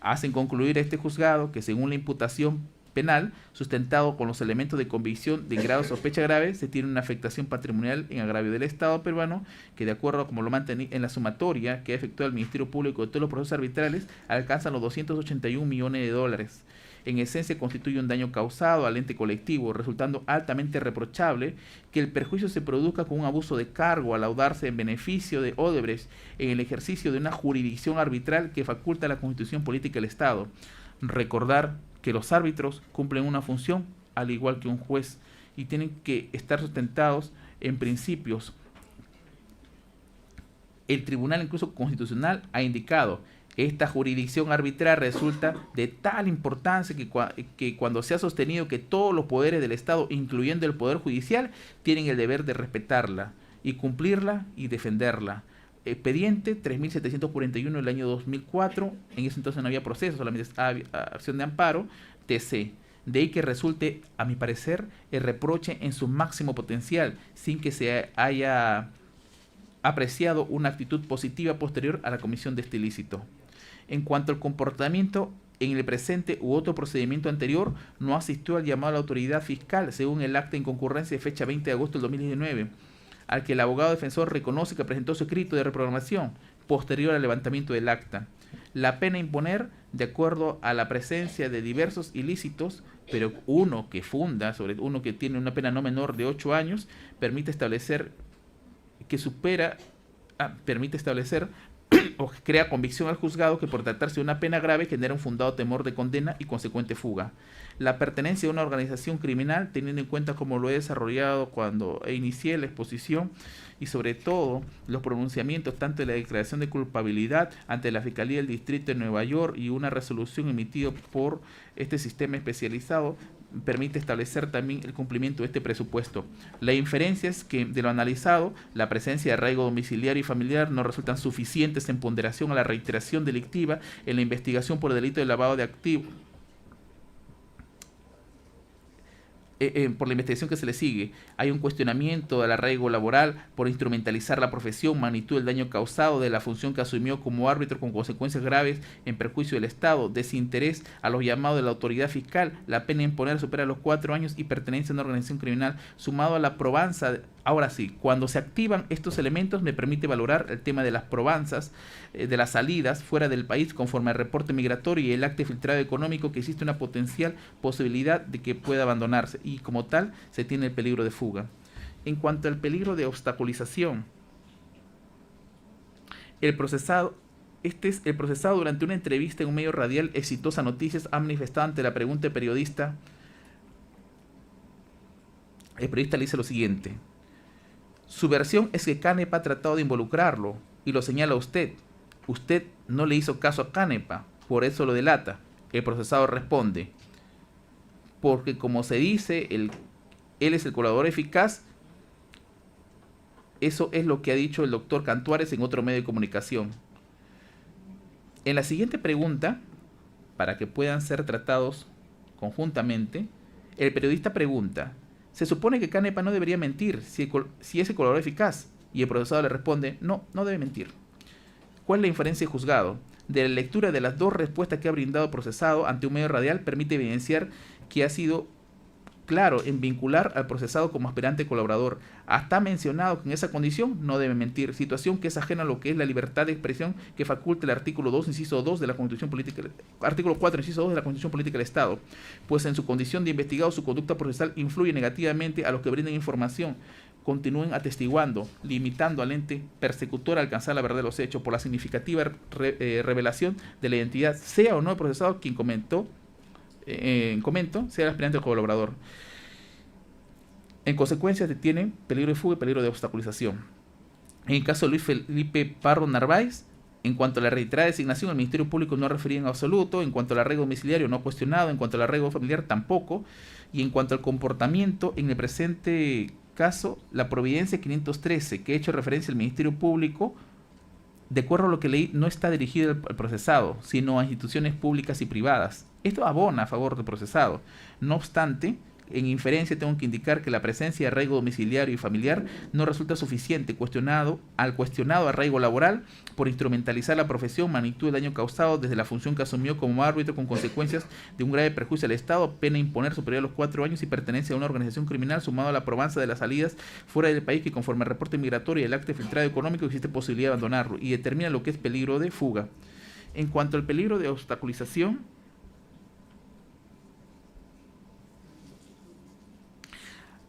Hacen concluir a este juzgado que según la imputación penal, sustentado con los elementos de convicción de grado de sospecha grave, se tiene una afectación patrimonial en agravio del Estado peruano, que de acuerdo a como lo mantení en la sumatoria que ha efectuado el Ministerio Público de todos los procesos arbitrales, alcanzan los 281 millones de dólares. En esencia constituye un daño causado al ente colectivo, resultando altamente reprochable que el perjuicio se produzca con un abuso de cargo al laudarse en beneficio de Odebrecht en el ejercicio de una jurisdicción arbitral que faculta la Constitución Política del Estado. Recordar que los árbitros cumplen una función al igual que un juez y tienen que estar sustentados en principios. El Tribunal incluso Constitucional ha indicado: esta jurisdicción arbitral resulta de tal importancia que cuando se ha sostenido que todos los poderes del Estado, incluyendo el Poder Judicial, tienen el deber de respetarla y cumplirla y defenderla. Expediente 3741 del año 2004, en ese entonces no había proceso, solamente había acción de amparo, TC. De ahí que resulte, a mi parecer, el reproche en su máximo potencial, sin que se haya apreciado una actitud positiva posterior a la comisión de este ilícito. En cuanto al comportamiento en el presente u otro procedimiento anterior, no asistió al llamado a la autoridad fiscal, según el acta en concurrencia de fecha 20 de agosto del 2019, al que el abogado defensor reconoce que presentó su escrito de reprogramación posterior al levantamiento del acta. La pena a imponer, de acuerdo a la presencia de diversos ilícitos, pero uno que funda, sobre uno que tiene una pena no menor de 8 años, permite establecer o crea convicción al juzgado que por tratarse de una pena grave genera un fundado temor de condena y consecuente fuga. La pertenencia a una organización criminal, teniendo en cuenta cómo lo he desarrollado cuando inicié la exposición, y sobre todo los pronunciamientos tanto de la declaración de culpabilidad ante la Fiscalía del Distrito de Nueva York y una resolución emitida por este sistema especializado, permite establecer también el cumplimiento de este presupuesto. La inferencia es que, de lo analizado, la presencia de arraigo domiciliario y familiar no resultan suficientes en ponderación a la reiteración delictiva en la investigación por el delito de lavado de activos, por la investigación que se le sigue. Hay un cuestionamiento del arraigo laboral por instrumentalizar la profesión, magnitud del daño causado, de la función que asumió como árbitro con consecuencias graves en perjuicio del Estado, desinterés a los llamados de la autoridad fiscal, la pena a imponer supera los 4 años y pertenencia a una organización criminal, sumado a la probanza. Ahora sí, cuando se activan estos elementos me permite valorar el tema de las probanzas, de las salidas fuera del país conforme al reporte migratorio y el acta de filtrado económico, que existe una potencial posibilidad de que pueda abandonarse y como tal se tiene el peligro de fuga. En cuanto al peligro de obstaculización, el procesado durante una entrevista en un medio radial, Exitosa Noticias, ha manifestado ante la pregunta del periodista. El periodista le dice lo siguiente: su versión es que Canepa ha tratado de involucrarlo y lo señala usted. Usted no le hizo caso a Canepa, por eso lo delata. El procesado responde: porque como se dice, él es el colaborador eficaz. Eso es lo que ha dicho el doctor Cantuares en otro medio de comunicación. En la siguiente pregunta, para que puedan ser tratados conjuntamente, el periodista pregunta: se supone que Canepa no debería mentir si es el colaborador eficaz. Y el procesado le responde: no debe mentir. ¿Cuál es la inferencia del juzgado? De la lectura de las dos respuestas que ha brindado el procesado ante un medio radial, permite evidenciar que ha sido claro en vincular al procesado como aspirante colaborador. Hasta ha mencionado que en esa condición no debe mentir, situación que es ajena a lo que es la libertad de expresión que faculta el artículo 2, inciso 2 de la Constitución Política, artículo 4, inciso 2 de la Constitución Política del Estado, pues en su condición de investigado su conducta procesal influye negativamente a los que brinden información, continúen atestiguando, limitando al ente persecutor a alcanzar la verdad de los hechos por la significativa revelación de la identidad, sea o no el procesado quien sea el aspirante o colaborador. En consecuencia, tiene peligro de fuga y peligro de obstaculización. En el caso de Luis Felipe Parro Narváez, en cuanto a la reiterada designación, el Ministerio Público no ha referido en absoluto. En cuanto al arraigo domiciliario, no ha cuestionado. En cuanto al arraigo familiar, tampoco. Y en cuanto al comportamiento, en el presente caso, la providencia 513, que ha hecho referencia al Ministerio Público, de acuerdo a lo que leí, no está dirigido al procesado, sino a instituciones públicas y privadas. Esto abona a favor del procesado. No obstante, en inferencia tengo que indicar que la presencia de arraigo domiciliario y familiar no resulta suficiente al cuestionado arraigo laboral por instrumentalizar la profesión, magnitud del daño causado desde la función que asumió como árbitro con consecuencias de un grave perjuicio al Estado, pena imponer superior a los 4 años y pertenencia a una organización criminal, sumado a la probanza de las salidas fuera del país que conforme al reporte migratorio y el acta de filtrado económico existe posibilidad de abandonarlo, y determina lo que es peligro de fuga. En cuanto al peligro de obstaculización,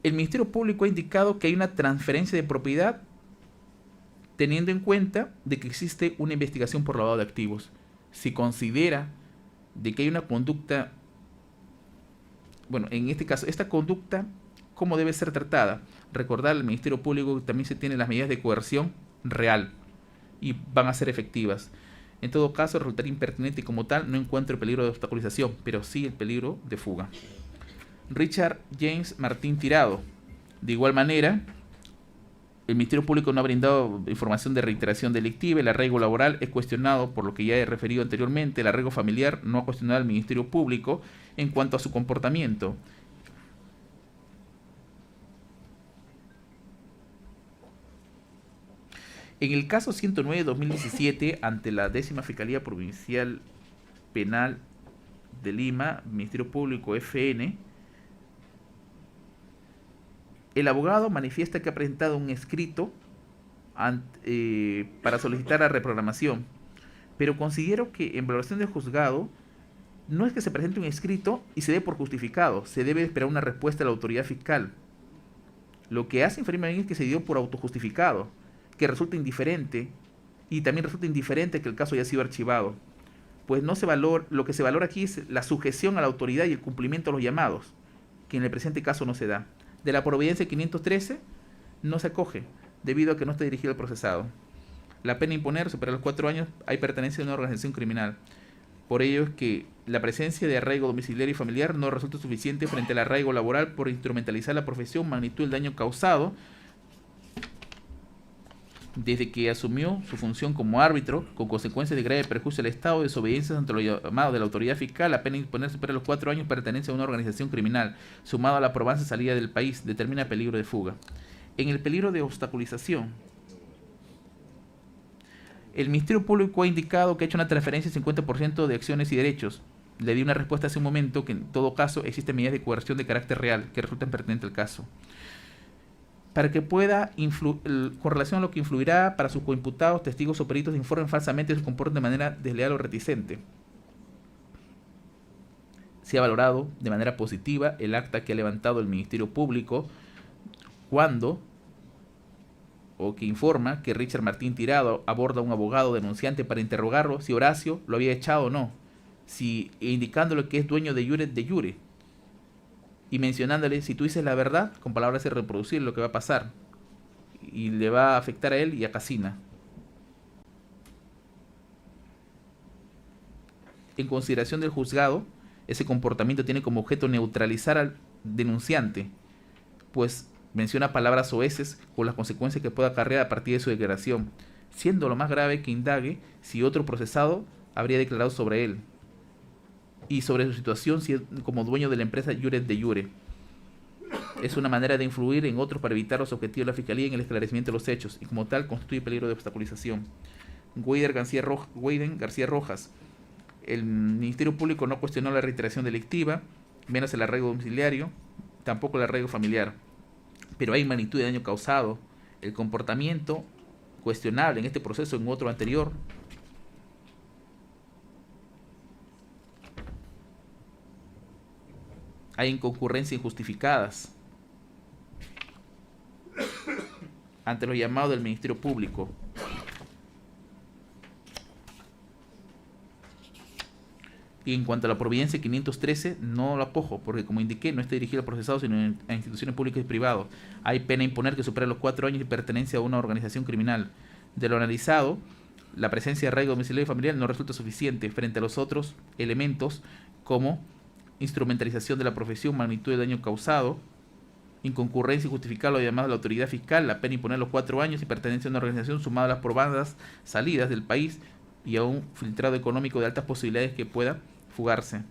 el Ministerio Público ha indicado que hay una transferencia de propiedad teniendo en cuenta de que existe una investigación por lavado de activos. Si considera de que hay una conducta, bueno, en este caso, esta conducta, ¿cómo debe ser tratada? Recordar al Ministerio Público que también se tienen las medidas de coerción real y van a ser efectivas. En todo caso, resultaría impertinente y como tal no encuentro el peligro de obstaculización, pero sí el peligro de fuga. Richard James Martín Tirado. De igual manera, el Ministerio Público no ha brindado información de reiteración delictiva. El arraigo laboral es cuestionado por lo que ya he referido anteriormente. El arraigo familiar no ha cuestionado al Ministerio Público en cuanto a su comportamiento. En el caso 109-2017, ante la 10ª Fiscalía Provincial Penal de Lima, Ministerio Público FN, el abogado manifiesta que ha presentado un escrito para solicitar la reprogramación, pero considero que en valoración del juzgado no es que se presente un escrito y se dé por justificado, se debe esperar una respuesta de la autoridad fiscal. Lo que hace inferirme a mí es que se dio por autojustificado, que resulta indiferente, y también resulta indiferente que el caso haya sido archivado, pues no se valora, lo que se valora aquí es la sujeción a la autoridad y el cumplimiento a los llamados, que en el presente caso no se da. De la providencia 513 no se acoge, debido a que no está dirigido al procesado. La pena a imponer supera los 4 años, hay pertenencia a una organización criminal. Por ello es que la presencia de arraigo domiciliario y familiar no resulta suficiente frente al arraigo laboral por instrumentalizar la profesión, magnitud del daño causado desde que asumió su función como árbitro, con consecuencias de grave perjuicio al Estado, desobediencias ante los llamados de la autoridad fiscal. La pena a imponer supera los 4 años, pertenece a una organización criminal, sumado a la probanza salida del país, determina peligro de fuga. En el peligro de obstaculización, el Ministerio Público ha indicado que ha hecho una transferencia del 50% de acciones y derechos. Le di una respuesta hace un momento que en todo caso existen medidas de coerción de carácter real que resultan pertinentes al caso. Para que pueda, con relación a lo que influirá para sus coimputados, testigos o peritos informen falsamente y se comporten de manera desleal o reticente. Se ha valorado de manera positiva el acta que ha levantado el Ministerio Público que informa que Richard Martín Tirado aborda a un abogado denunciante para interrogarlo si Horacio lo había echado o no, indicándole que es dueño de jure, y mencionándole, si tú dices la verdad, con palabras de reproducir lo que va a pasar, y le va a afectar a él y a Casina. En consideración del juzgado, ese comportamiento tiene como objeto neutralizar al denunciante, pues menciona palabras soeces con las consecuencias que pueda acarrear a partir de su declaración, siendo lo más grave que indague si otro procesado habría declarado sobre él y sobre su situación como dueño de la empresa Jure de Jure. Es una manera de influir en otros para evitar los objetivos de la Fiscalía en el esclarecimiento de los hechos, y como tal constituye peligro de obstaculización. Weider García Rojas. El Ministerio Público no cuestionó la reiteración delictiva, menos el arraigo domiciliario, tampoco el arraigo familiar. Pero hay magnitud de daño causado, el comportamiento cuestionable en este proceso en otro anterior. Hay inconcurrencias injustificadas ante los llamados del Ministerio Público. Y en cuanto a la providencia 513, no lo apojo, porque como indiqué, no está dirigido al procesado, sino a instituciones públicas y privadas. Hay pena a imponer que supera los 4 años y pertenencia a una organización criminal. De lo analizado, la presencia de arraigo domiciliario y familiar no resulta suficiente frente a los otros elementos como instrumentalización de la profesión, magnitud de daño causado, inconcurrencia injustificada lo llamado a la autoridad fiscal, la pena imponer los 4 años y pertenencia a una organización sumada a las probadas salidas del país y a un filtrado económico de altas posibilidades que pueda fugarse.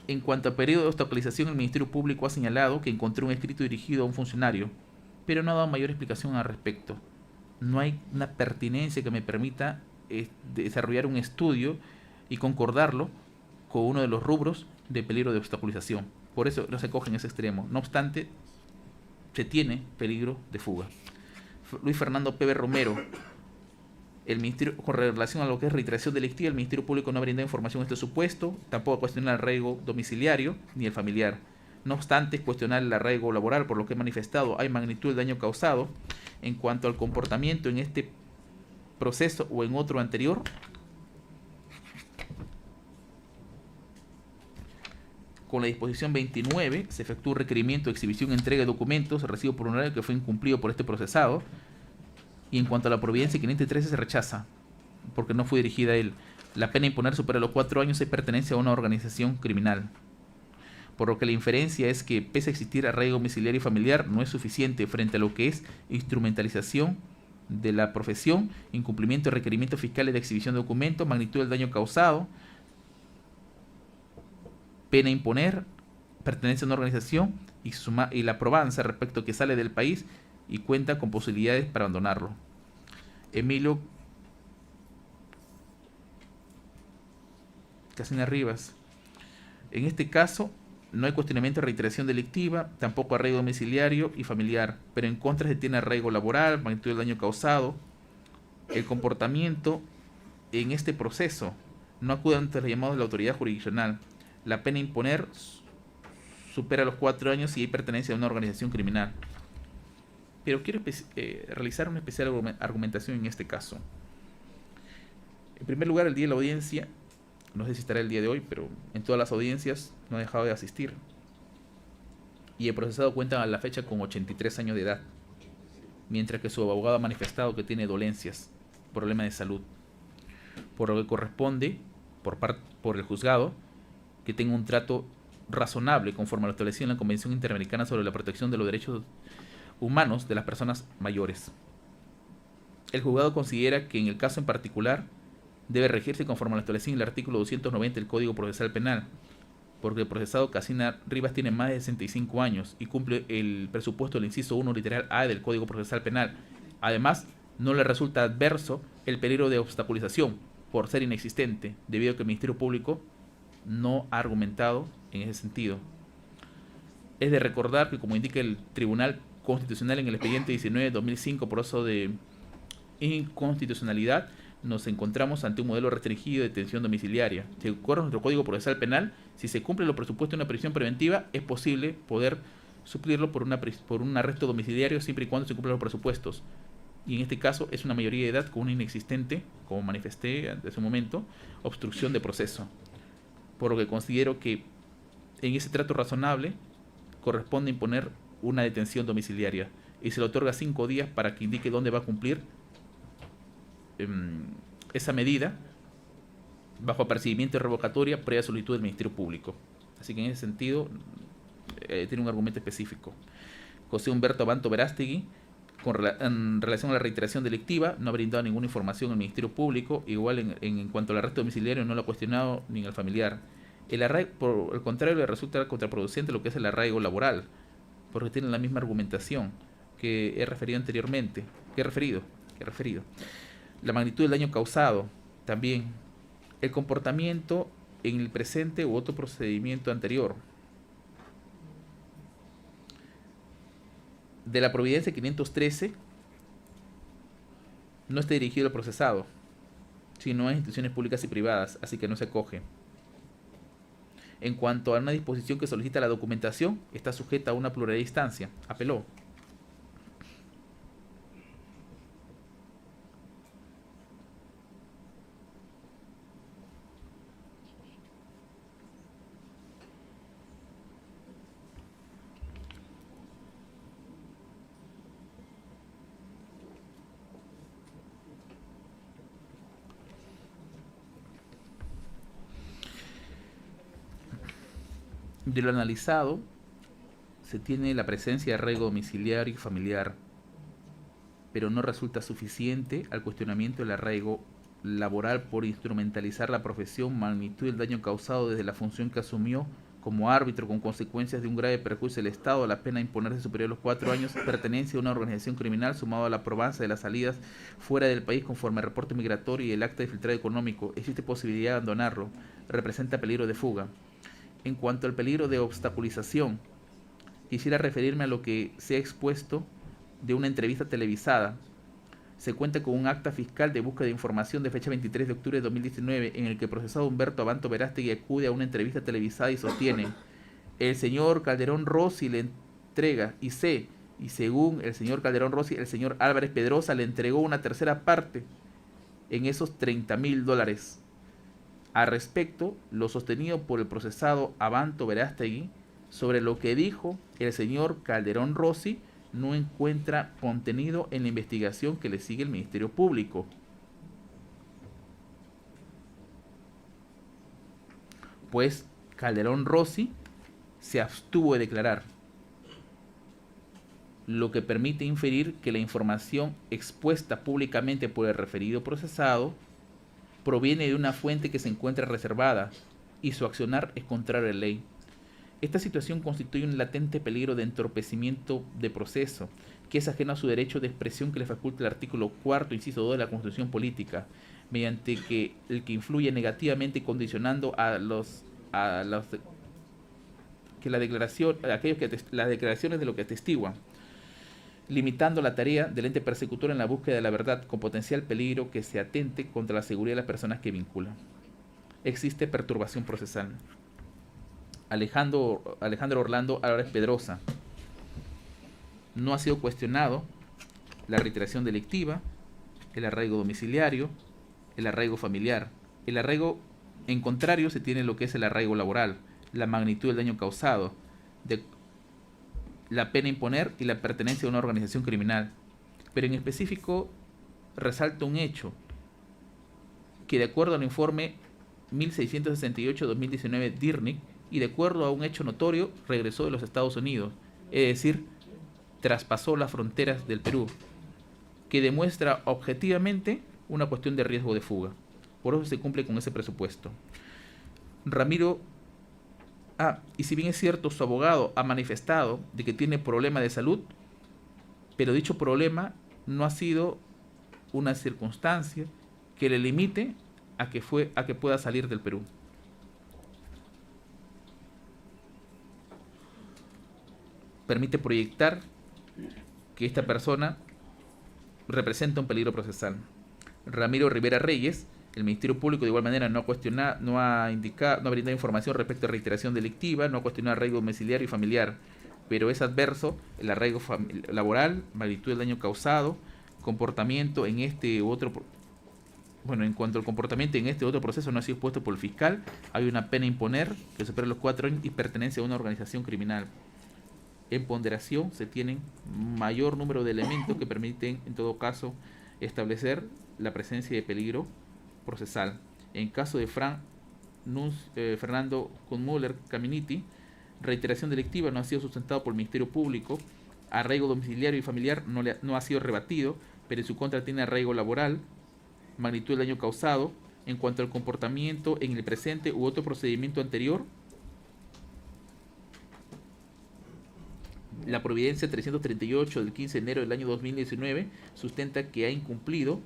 En cuanto al periodo de obstaculización, el Ministerio Público ha señalado que encontró un escrito dirigido a un funcionario, pero no ha dado mayor explicación al respecto. No hay una pertinencia que me permita desarrollar un estudio y concordarlo con uno de los rubros de peligro de obstaculización. Por eso no se coge en ese extremo. No obstante, se tiene peligro de fuga. Luis Fernando Pebe Romero. El Ministerio, con relación a lo que es reiteración delictiva, el Ministerio Público no ha brindado información en este supuesto, tampoco cuestionar el arraigo domiciliario ni el familiar. No obstante, cuestionar el arraigo laboral, por lo que he manifestado, hay magnitud del daño causado. En cuanto al comportamiento en este proceso o en otro anterior, con la disposición 29 se efectúa un requerimiento de exhibición y entrega de documentos recibo por honorario que fue incumplido por este procesado. Y en cuanto a la providencia 513 se rechaza porque no fue dirigida a él. La pena a imponer supera los 4 años y pertenece a una organización criminal. por lo que la inferencia es que, pese a existir arraigo domiciliario y familiar, no es suficiente frente a lo que es instrumentalización de la profesión, incumplimiento de requerimientos fiscales de exhibición de documentos, magnitud del daño causado, pena a imponer, pertenencia a una organización y la probanza respecto a que sale del país y cuenta con posibilidades para abandonarlo. Emilio Casina Rivas. En este caso, no hay cuestionamiento de reiteración delictiva, tampoco arraigo domiciliario y familiar, pero en contra se tiene arraigo laboral, magnitud del daño causado. El comportamiento en este proceso no acude ante los llamados de la autoridad jurisdiccional. La pena a imponer supera los 4 años y hay pertenencia a una organización criminal. Pero quiero realizar una especial argumentación en este caso. En primer lugar, el día de la audiencia, no sé si estará el día de hoy, pero en todas las audiencias no ha dejado de asistir. Y el procesado cuenta a la fecha con 83 años de edad, mientras que su abogado ha manifestado que tiene dolencias, problemas de salud, por lo que corresponde, por el juzgado, que tenga un trato razonable conforme a lo establecido en la Convención Interamericana sobre la Protección de los Derechos Humanos de las Personas Mayores. El juzgado considera que en el caso en particular debe regirse conforme a lo establecido en el artículo 290 del Código Procesal Penal, porque el procesado Casina Rivas tiene más de 65 años y cumple el presupuesto del inciso 1 literal A del Código Procesal Penal. Además, no le resulta adverso el peligro de obstaculización por ser inexistente, debido a que el Ministerio Público no ha argumentado en ese sentido. Es de recordar que, como indica el Tribunal Constitucional en el expediente 19/2005 por eso de inconstitucionalidad, nos encontramos ante un modelo restringido de detención domiciliaria. De acuerdo a nuestro Código Procesal Penal, si se cumplen los presupuestos de una prisión preventiva, es posible poder suplirlo por un arresto domiciliario siempre y cuando se cumplan los presupuestos. Y en este caso es una mayoría de edad con una inexistente, como manifesté hace un momento, obstrucción de proceso. Por lo que considero que en ese trato razonable corresponde imponer una detención domiciliaria y se le otorga 5 días para que indique dónde va a cumplir esa medida bajo apercibimiento y revocatoria previa solicitud del Ministerio Público. Así que en ese sentido tiene un argumento específico. José Humberto Abanto Verástegui, en relación a la reiteración delictiva, no ha brindado ninguna información al Ministerio Público. Igual en cuanto al arresto domiciliario no lo ha cuestionado ni al familiar. El arraigo, por el contrario, le resulta contraproducente lo que es el arraigo laboral, porque tiene la misma argumentación que he referido anteriormente, que he referido. La magnitud del daño causado, también. El comportamiento en el presente u otro procedimiento anterior. De la Providencia 513 no está dirigido al procesado, sino a instituciones públicas y privadas, así que no se acoge. En cuanto a una disposición que solicita la documentación, está sujeta a una pluralidad de instancia. Apeló. De lo analizado, se tiene la presencia de arraigo domiciliario y familiar, pero no resulta suficiente al cuestionamiento del arraigo laboral por instrumentalizar la profesión, magnitud del daño causado desde la función que asumió como árbitro con consecuencias de un grave perjuicio del Estado, la pena a imponerse superior a los 4 años, pertenencia a una organización criminal sumado a la probanza de las salidas fuera del país conforme al reporte migratorio y el acta de filtrado económico. Existe posibilidad de abandonarlo, representa peligro de fuga. En cuanto al peligro de obstaculización, quisiera referirme a lo que se ha expuesto de una entrevista televisada. Se cuenta con un acta fiscal de búsqueda de información de fecha 23 de octubre de 2019 en el que el procesado Humberto Abanto Verástegui acude a una entrevista televisada y sostiene: el señor Calderón Rossi le entrega, y según el señor Calderón Rossi, el señor Álvarez Pedrosa le entregó una tercera parte en esos $30,000. Al respecto, lo sostenido por el procesado Abanto Verástegui sobre lo que dijo el señor Calderón Rossi no encuentra contenido en la investigación que le sigue el Ministerio Público. Pues Calderón Rossi se abstuvo de declarar, lo que permite inferir que la información expuesta públicamente por el referido procesado proviene de una fuente que se encuentra reservada y su accionar es contrario a la ley. Esta situación constituye un latente peligro de entorpecimiento de proceso, que es ajeno a su derecho de expresión que le faculta el artículo 4, inciso 2 de la Constitución Política, mediante el que influye negativamente condicionando a los que la declaración, aquellos que las declaraciones de lo que atestiguan, limitando la tarea del ente persecutor en la búsqueda de la verdad con potencial peligro que se atente contra la seguridad de las personas que vinculan. Existe perturbación procesal. Alejandro Orlando Álvarez Pedrosa. No ha sido cuestionado la reiteración delictiva, el arraigo domiciliario, el arraigo familiar. El arraigo, en contrario, se tiene lo que es el arraigo laboral, la magnitud del daño causado, la pena a imponer y la pertenencia a una organización criminal. Pero en específico resalta un hecho que, de acuerdo al informe 1668-2019 DIRNIC, y de acuerdo a un hecho notorio, regresó de los Estados Unidos, es decir, traspasó las fronteras del Perú, que demuestra objetivamente una cuestión de riesgo de fuga. Por eso se cumple con ese presupuesto. Ramiro, y si bien es cierto, su abogado ha manifestado de que tiene problema de salud, pero dicho problema no ha sido una circunstancia que le limite a que pueda salir del Perú. Permite proyectar que esta persona representa un peligro procesal. Ramiro Rivera Reyes, el Ministerio Público de igual manera no ha brindado información respecto a reiteración delictiva, no ha cuestionado arraigo domiciliario y familiar, pero es adverso el arraigo laboral, magnitud del daño causado, comportamiento en este u otro. Bueno, en cuanto al comportamiento en este u otro proceso no ha sido expuesto por el fiscal, hay una pena a imponer que supera los 4 años y pertenece a una organización criminal. En ponderación se tienen mayor número de elementos que permiten, en todo caso, establecer la presencia de peligro procesal. En caso de Fernando Kunmüller Caminiti, reiteración delictiva no ha sido sustentado por el Ministerio Público, arraigo domiciliario y familiar no ha sido rebatido, pero en su contra tiene arraigo laboral, magnitud del daño causado. En cuanto al comportamiento en el presente u otro procedimiento anterior, la Providencia 338 del 15 de enero del año 2019 sustenta que ha incumplido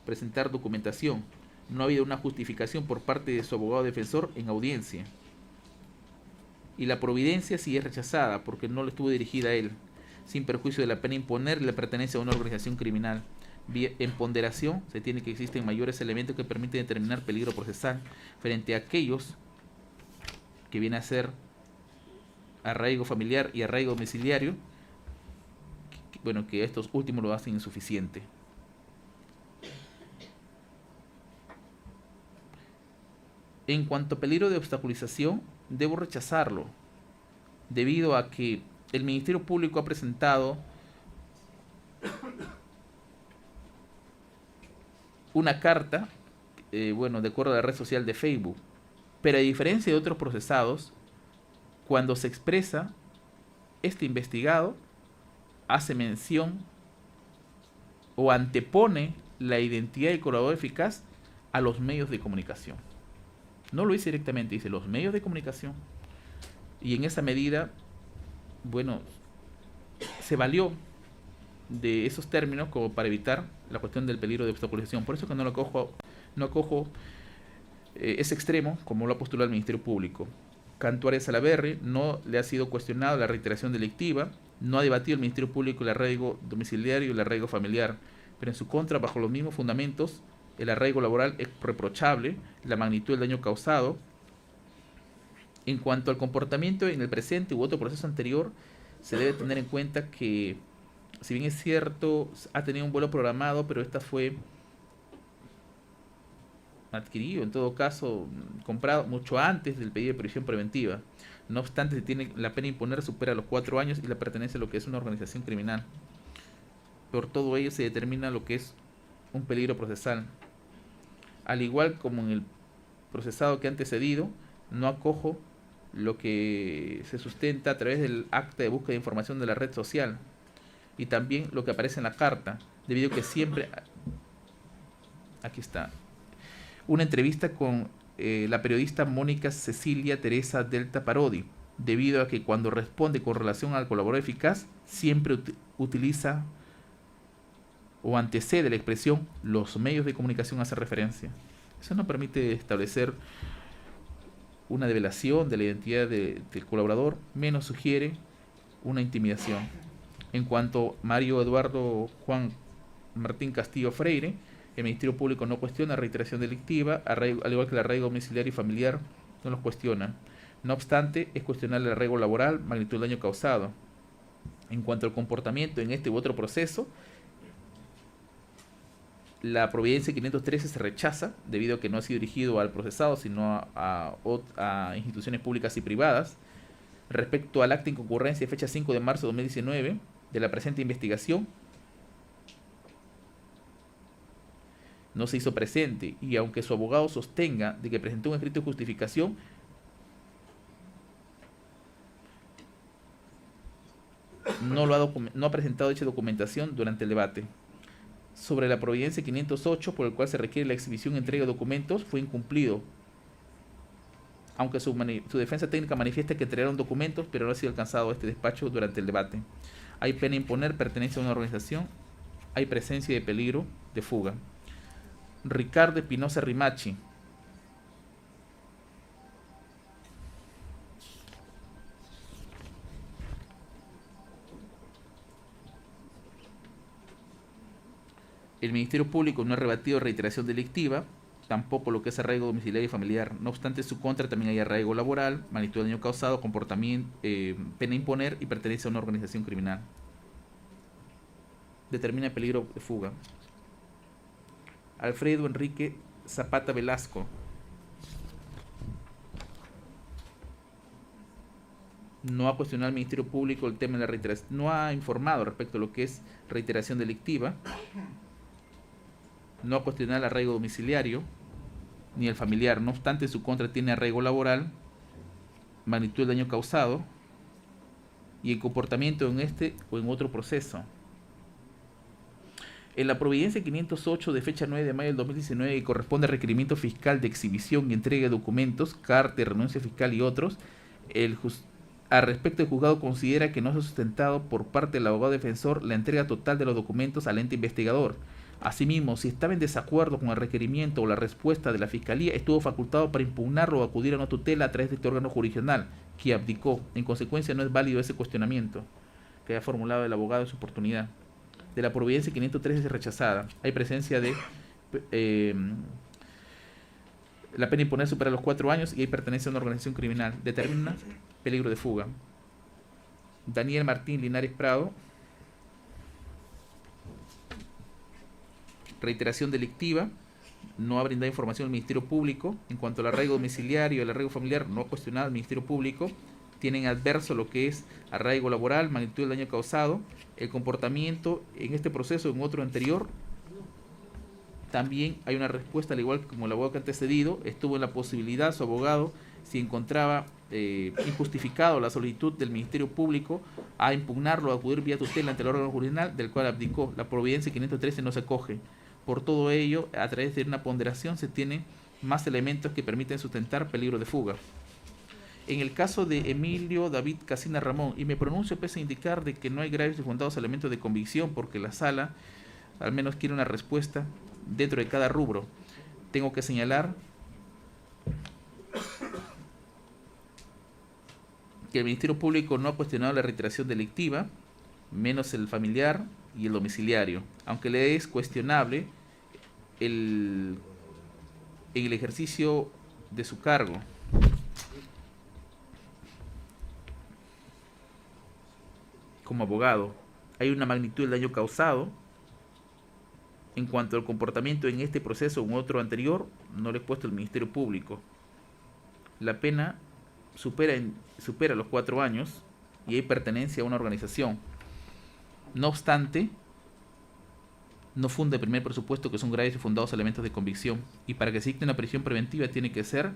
presentar documentación. No ha habido una justificación por parte de su abogado defensor en audiencia. Y la Providencia sí es rechazada porque no le estuvo dirigida a él, sin perjuicio de la pena imponer la pertenencia a una organización criminal. En ponderación se tiene que existen mayores elementos que permiten determinar peligro procesal frente a aquellos que viene a ser arraigo familiar y arraigo domiciliario, que estos últimos lo hacen insuficiente. En cuanto a peligro de obstaculización, debo rechazarlo, debido a que el Ministerio Público ha presentado una carta, de acuerdo a la red social de Facebook, pero a diferencia de otros procesados, cuando se expresa, este investigado hace mención o antepone la identidad del colaborador eficaz a los medios de comunicación. No lo dice directamente, dice los medios de comunicación. Y en esa medida, se valió de esos términos como para evitar la cuestión del peligro de obstaculización. Por eso que no acojo ese extremo como lo ha postulado el Ministerio Público. Cantuaria Salaverry no le ha sido cuestionado la reiteración delictiva, no ha debatido el Ministerio Público el arraigo domiciliario y el arraigo familiar, pero en su contra, bajo los mismos fundamentos, el arraigo laboral es reprochable, la magnitud del daño causado. En cuanto al comportamiento en el presente u otro proceso anterior, se debe tener en cuenta que, si bien es cierto, ha tenido un vuelo programado, pero esta fue adquirido, en todo caso, comprado mucho antes del pedido de prisión preventiva. No obstante, se tiene la pena imponer supera los 4 años y la pertenece a lo que es una organización criminal. Por todo ello se determina lo que es un peligro procesal. Al igual como en el procesado que ha antecedido, no acojo lo que se sustenta a través del acta de búsqueda de información de la red social y también lo que aparece en la carta, debido a que siempre... Aquí está. Una entrevista con la periodista Mónica Cecilia Teresa Delta Parodi, debido a que cuando responde con relación al colaborador eficaz, siempre utiliza o antecede la expresión los medios de comunicación hace referencia. Eso no permite establecer una develación de la identidad del colaborador, menos sugiere una intimidación. En cuanto a Mario Eduardo Juan Martín Castillo Freire, el Ministerio Público no cuestiona reiteración delictiva, al igual que el arraigo domiciliario y familiar no los cuestiona. No obstante, es cuestionar el arraigo laboral, magnitud del daño causado. En cuanto al comportamiento en este u otro proceso, la providencia 513 se rechaza debido a que no ha sido dirigido al procesado, sino a instituciones públicas y privadas. Respecto al acta en concurrencia de fecha 5 de marzo de 2019 de la presente investigación, no se hizo presente, y aunque su abogado sostenga de que presentó un escrito de justificación, no ha presentado dicha documentación durante el debate. Sobre la providencia 508, por el cual se requiere la exhibición y entrega de documentos, fue incumplido, aunque su defensa técnica manifiesta que entregaron documentos, pero no ha sido alcanzado este despacho durante el debate. Hay pena imponer, pertenencia a una organización, hay presencia de peligro de fuga. Ricardo Espinosa Rimachi. El Ministerio Público no ha rebatido reiteración delictiva, tampoco lo que es arraigo domiciliario y familiar. No obstante, en su contra también hay arraigo laboral, magnitud de daño causado, comportamiento, pena imponer y pertenencia a una organización criminal. Determina peligro de fuga. Alfredo Enrique Zapata Velasco. No ha cuestionado al Ministerio Público el tema de la reiteración, no ha informado respecto a lo que es reiteración delictiva, no ha cuestionado el arraigo domiciliario ni el familiar. No obstante, en su contra tiene arraigo laboral, magnitud del daño causado y el comportamiento en este o en otro proceso. En la providencia 508 de fecha 9 de mayo del 2019, que corresponde al requerimiento fiscal de exhibición y entrega de documentos, carta, renuncia fiscal y otros, al respecto, el juzgado considera que no se ha sustentado por parte del abogado defensor la entrega total de los documentos al ente investigador. Asimismo, si estaba en desacuerdo con el requerimiento o la respuesta de la Fiscalía, estuvo facultado para impugnarlo o acudir a una tutela a través de este órgano jurisdiccional, que abdicó. En consecuencia, no es válido ese cuestionamiento que ha formulado el abogado en su oportunidad. De la providencia 513 es rechazada. Hay presencia de la pena imponer supera los 4 años y hay pertenencia a una organización criminal. Determina peligro de fuga. Daniel Martín Linares Prado. Reiteración delictiva. No ha brindado información al Ministerio Público. En cuanto al arraigo domiciliario y el arraigo familiar, no ha cuestionado al Ministerio Público. Tienen adverso lo que es arraigo laboral, magnitud del daño causado, el comportamiento en este proceso, en otro anterior. También hay una respuesta, al igual que como el abogado que ha antecedido, estuvo en la posibilidad, su abogado, si encontraba injustificado la solicitud del Ministerio Público, a impugnarlo, a acudir vía tutela ante el órgano jurisdiccional, del cual abdicó. La providencia 513 no se acoge. Por todo ello, a través de una ponderación se tienen más elementos que permiten sustentar peligro de fuga. En el caso de Emilio David Casina Ramón, y me pronuncio pese a indicar de que no hay graves y fundados elementos de convicción, porque la sala al menos quiere una respuesta dentro de cada rubro. Tengo que señalar que el Ministerio Público no ha cuestionado la reiteración delictiva, menos el familiar y el domiciliario, aunque le es cuestionable en el ejercicio de su cargo. Como abogado, hay una magnitud del daño causado. En cuanto al comportamiento en este proceso o en otro anterior, no le he puesto el Ministerio Público. La pena supera los 4 años y hay pertenencia a una organización. No obstante, no funda el primer presupuesto, que son graves y fundados elementos de convicción, y para que se dicte una prisión preventiva tiene que ser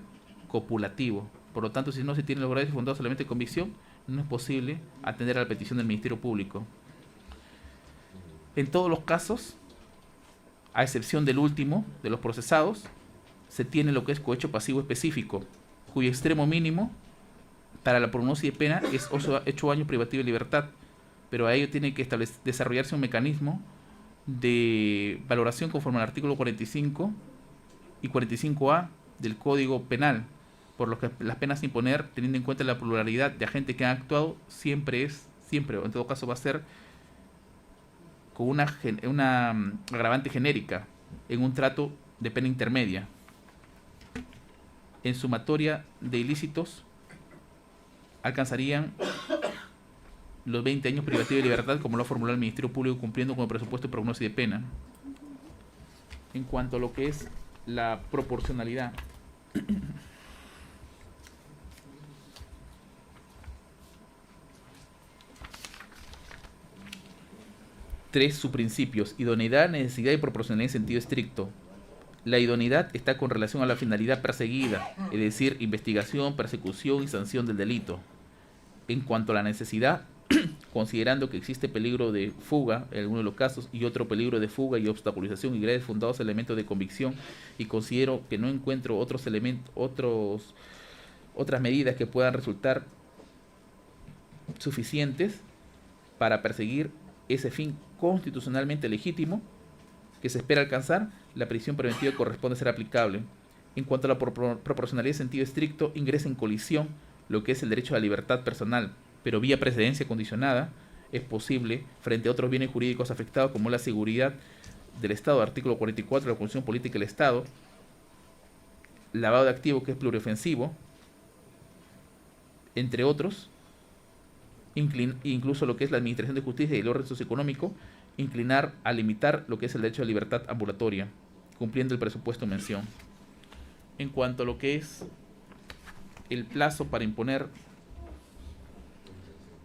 copulativo. Por lo tanto, si no se tienen los graves y fundados elementos de convicción, no es posible atender a la petición del Ministerio Público. En todos los casos, a excepción del último, de los procesados, se tiene lo que es cohecho pasivo específico, cuyo extremo mínimo para la prognosis de pena es 8 años privativo de libertad, pero a ello tiene que desarrollarse un mecanismo de valoración conforme al artículo 45 y 45A del Código Penal, por lo que las penas a imponer, teniendo en cuenta la pluralidad de agentes que han actuado, siempre, o en todo caso va a ser con una agravante genérica en un trato de pena intermedia. En sumatoria de ilícitos alcanzarían los 20 años privativos de libertad, como lo ha formulado el Ministerio Público, cumpliendo con el presupuesto de prognosis de pena. En cuanto a lo que es la proporcionalidad, tres subprincipios: idoneidad, necesidad y proporcionalidad en sentido estricto. La idoneidad está con relación a la finalidad perseguida, es decir, investigación, persecución y sanción del delito. En cuanto a la necesidad, considerando que existe peligro de fuga en algunos de los casos y otro peligro de fuga y obstaculización y graves fundados elementos de convicción, y considero que no encuentro otras medidas que puedan resultar suficientes para perseguir ese fin constitucionalmente legítimo que se espera alcanzar, la prisión preventiva corresponde ser aplicable. En cuanto a la proporcionalidad en sentido estricto, ingresa en colisión lo que es el derecho a la libertad personal, pero vía precedencia condicionada es posible frente a otros bienes jurídicos afectados, como la seguridad del Estado, artículo 44 de la Constitución Política del Estado, lavado de activos, que es pluriofensivo, entre otros, incluso lo que es la administración de justicia y el orden socioeconómico, inclinar a limitar lo que es el derecho a libertad ambulatoria, cumpliendo el presupuesto en mención. En cuanto a lo que es el plazo para imponer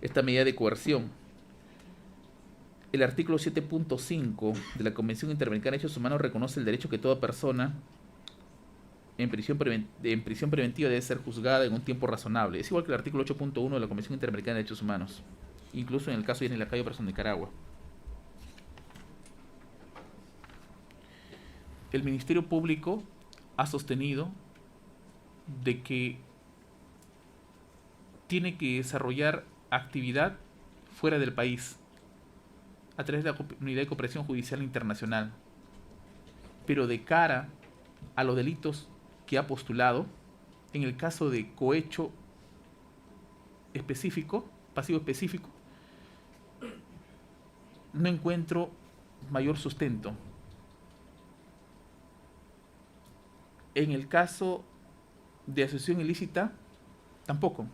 esta medida de coerción, el artículo 7.5 de la Convención Interamericana de Derechos Humanos reconoce el derecho que toda persona en prisión preventiva debe ser juzgada en un tiempo razonable. Es igual que el artículo 8.1 de la Convención Interamericana de Derechos Humanos, incluso en el caso de Irene Lacayo versus Nicaragua. El Ministerio Público ha sostenido de que tiene que desarrollar actividad fuera del país a través de la Unidad de Cooperación Judicial Internacional, pero de cara a los delitos que ha postulado, en el caso de cohecho específico, pasivo específico, no encuentro mayor sustento. En el caso de asociación ilícita, tampoco.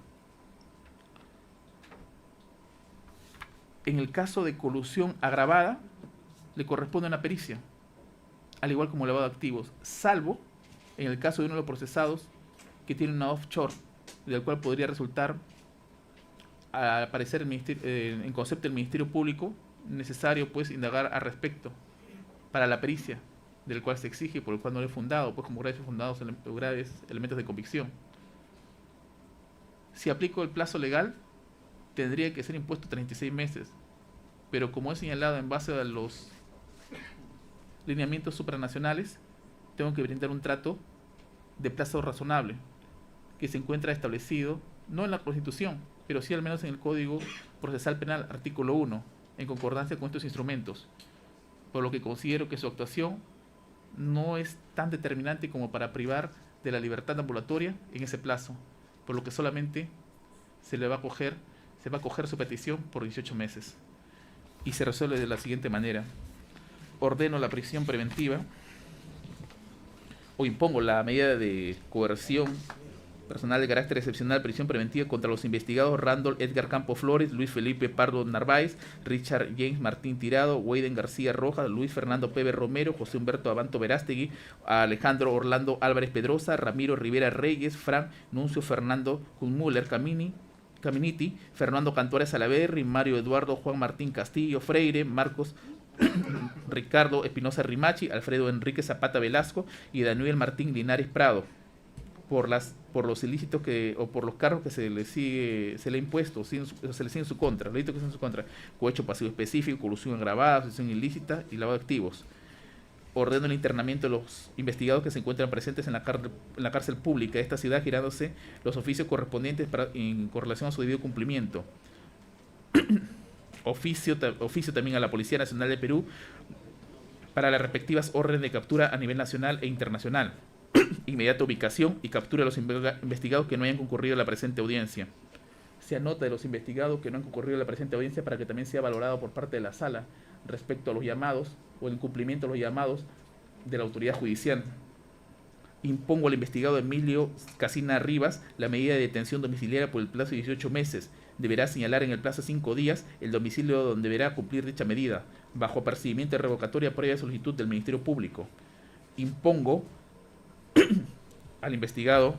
En el caso de colusión agravada, le corresponde una pericia, al igual como lavado de activos, salvo en el caso de uno de los procesados que tiene una offshore, del cual podría resultar, al parecer en concepto del Ministerio Público, necesario pues indagar al respecto para la pericia, del cual se exige, por el cual no le he fundado, pues como graves elementos de convicción. Si aplico el plazo legal, tendría que ser impuesto 36 meses, pero como he señalado en base a los lineamientos supranacionales, tengo que brindar un trato de plazo razonable, que se encuentra establecido, no en la Constitución, pero sí al menos en el Código Procesal Penal, artículo 1, en concordancia con estos instrumentos, por lo que considero que su actuación no es tan determinante como para privar de la libertad ambulatoria en ese plazo, por lo que solamente se va a acoger su petición por 18 meses. Y se resuelve de la siguiente manera: ordeno la prisión preventiva o impongo la medida de coerción personal de carácter excepcional, prisión preventiva contra los investigados Randall Edgar Campo Flores, Luis Felipe Pardo Narváez, Richard James Martín Tirado, Weiden García Rojas, Luis Fernando Pebe Romero, José Humberto Abanto Verástegui, Alejandro Orlando Álvarez Pedrosa, Ramiro Rivera Reyes, Fran Nuncio Fernando Hummuller Caminiti, Fernando Cantores Salaverry, Mario Eduardo Juan Martín Castillo Freire, Marcos Ricardo Espinosa Rimachi, Alfredo Enrique Zapata Velasco y Daniel Martín Linares Prado, por los ilícitos o por los cargos que se le ha impuesto, se le sigue en su contra, los delitos que son en su contra, cohecho pasivo específico, colusión agravada, asociación ilícita y lavado de activos. Ordeno el internamiento de los investigados que se encuentran presentes en la cárcel pública de esta ciudad, girándose los oficios correspondientes con relación a su debido cumplimiento. Oficio también a la Policía Nacional de Perú para las respectivas órdenes de captura a nivel nacional e internacional. Inmediata ubicación y captura de los investigados que no hayan concurrido a la presente audiencia. Se anota de los investigados que no han concurrido a la presente audiencia para que también sea valorado por parte de la sala respecto a los llamados o el incumplimiento de los llamados de la autoridad judicial. Impongo al investigado Emilio Casina Rivas la medida de detención domiciliaria por el plazo de 18 meses. Deberá señalar en el plazo de 5 días el domicilio donde deberá cumplir dicha medida, bajo apercibimiento de revocatoria previa solicitud del Ministerio Público. Impongo al investigado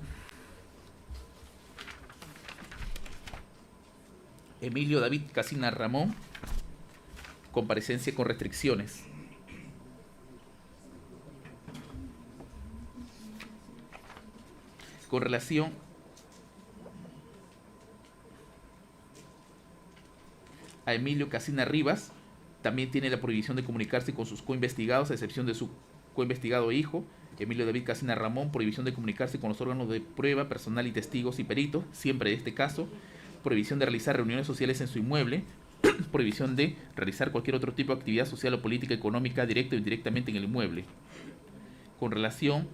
Emilio David Casina Ramón comparecencia con restricciones. Con relación a Emilio Casina Rivas, también tiene la prohibición de comunicarse con sus coinvestigados, a excepción de su coinvestigado hijo, Emilio David Casina Ramón, prohibición de comunicarse con los órganos de prueba, personal y testigos y peritos, siempre de este caso, prohibición de realizar reuniones sociales en su inmueble, prohibición de realizar cualquier otro tipo de actividad social o política económica directa o indirectamente en el inmueble. Con relación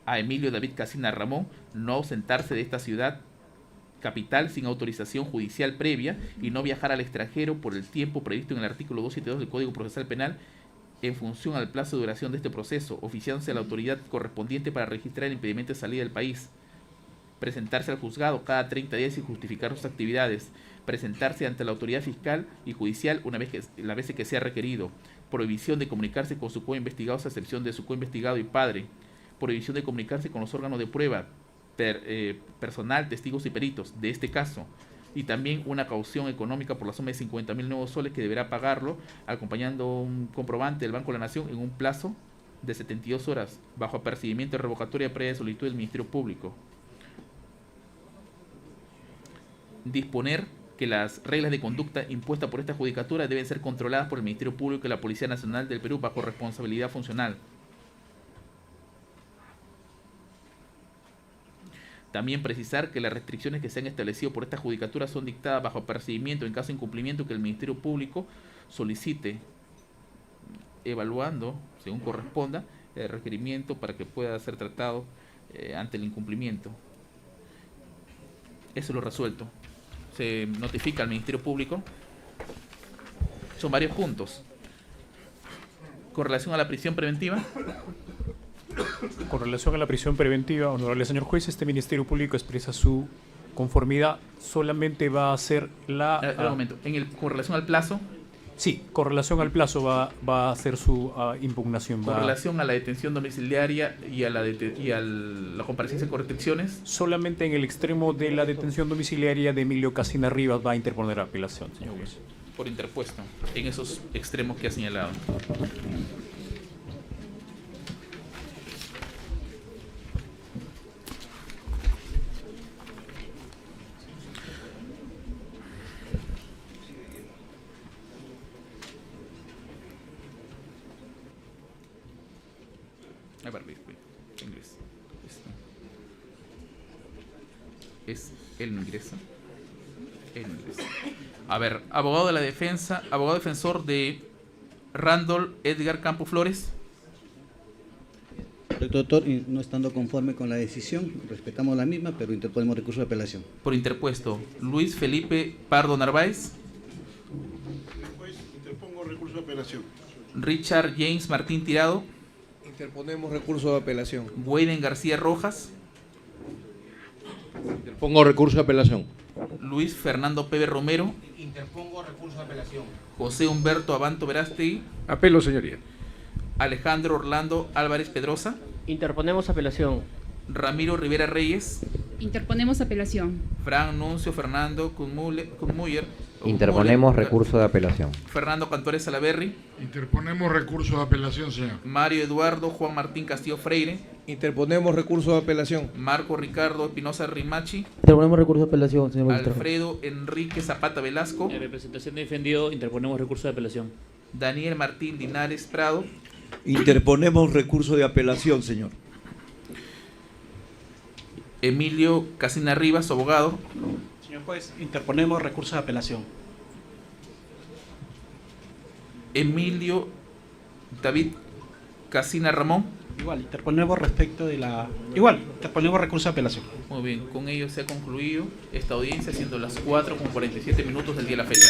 a Emilio David Casina Ramón, no ausentarse de esta ciudad capital sin autorización judicial previa y no viajar al extranjero por el tiempo previsto en el artículo 272 del Código Procesal Penal en función al plazo de duración de este proceso, oficiándose a la autoridad correspondiente para registrar el impedimento de salida del país. Presentarse al juzgado cada 30 días y justificar sus actividades. Presentarse ante la autoridad fiscal y judicial las veces que sea requerido. Prohibición de comunicarse con su coinvestigado a excepción de su coinvestigado y padre. Prohibición de comunicarse con los órganos de prueba, personal, testigos y peritos de este caso. Y también una caución económica por la suma de 50.000 nuevos soles que deberá pagarlo, acompañando un comprobante del Banco de la Nación en un plazo de 72 horas, bajo apercibimiento de revocatoria previa de solicitud del Ministerio Público. Disponer que las reglas de conducta impuestas por esta judicatura deben ser controladas por el Ministerio Público y la Policía Nacional del Perú bajo responsabilidad funcional. También precisar que las restricciones que se han establecido por esta judicatura son dictadas bajo apercibimiento en caso de incumplimiento que el Ministerio Público solicite, evaluando, según corresponda, el requerimiento para que pueda ser tratado ante el incumplimiento. Eso es lo resuelto. Se notifica al Ministerio Público. Son varios puntos. Con relación a la prisión preventiva. Con relación a la prisión preventiva, honorable señor juez, este Ministerio Público expresa su conformidad. Solamente va a hacer la... un momento. Con relación al plazo. Sí, con relación al plazo va a hacer su impugnación. Con relación a la detención domiciliaria y a la comparecencia con restricciones. Solamente en el extremo de la detención domiciliaria de Emilio Casina Rivas va a interponer apelación, señor juez. Por interpuesto, en esos extremos que ha señalado. A ver, inglés. Es el ingreso. A ver, abogado de la defensa, abogado defensor de Randall Edgar Campo Flores. Doctor, no estando conforme con la decisión, respetamos la misma, pero interponemos recurso de apelación. Por interpuesto, Luis Felipe Pardo Narváez. Juez, interpongo recurso de apelación. Richard James Martín Tirado. Interponemos recurso de apelación. Wayden García Rojas. Interpongo recurso de apelación. Luis Fernando Pebe Romero. Interpongo recurso de apelación. José Humberto Abanto Verástegui. Apelo, señoría. Alejandro Orlando Álvarez Pedrosa. Interponemos apelación. Ramiro Rivera Reyes. Interponemos apelación. Fran Nuncio Fernando Kunmuyer. Interponemos recurso de apelación. Fernando Cantores Salaberry. Interponemos recurso de apelación, señor. Mario Eduardo Juan Martín Castillo Freire. Interponemos recurso de apelación. Marco Ricardo Espinosa Rimachi. Interponemos recurso de apelación, señor magistrado. Alfredo Enrique Zapata Velasco. En representación de defendido, interponemos recurso de apelación. Daniel Martín Linares Prado. Interponemos recurso de apelación, señor. Emilio Casina Rivas, abogado. Señor juez, interponemos recurso de apelación. Emilio David Casina Ramón. Igual, interponemos respecto de la... Igual, interponemos recurso de apelación. Muy bien, con ello se ha concluido esta audiencia, siendo las 4:47 del día de la fecha.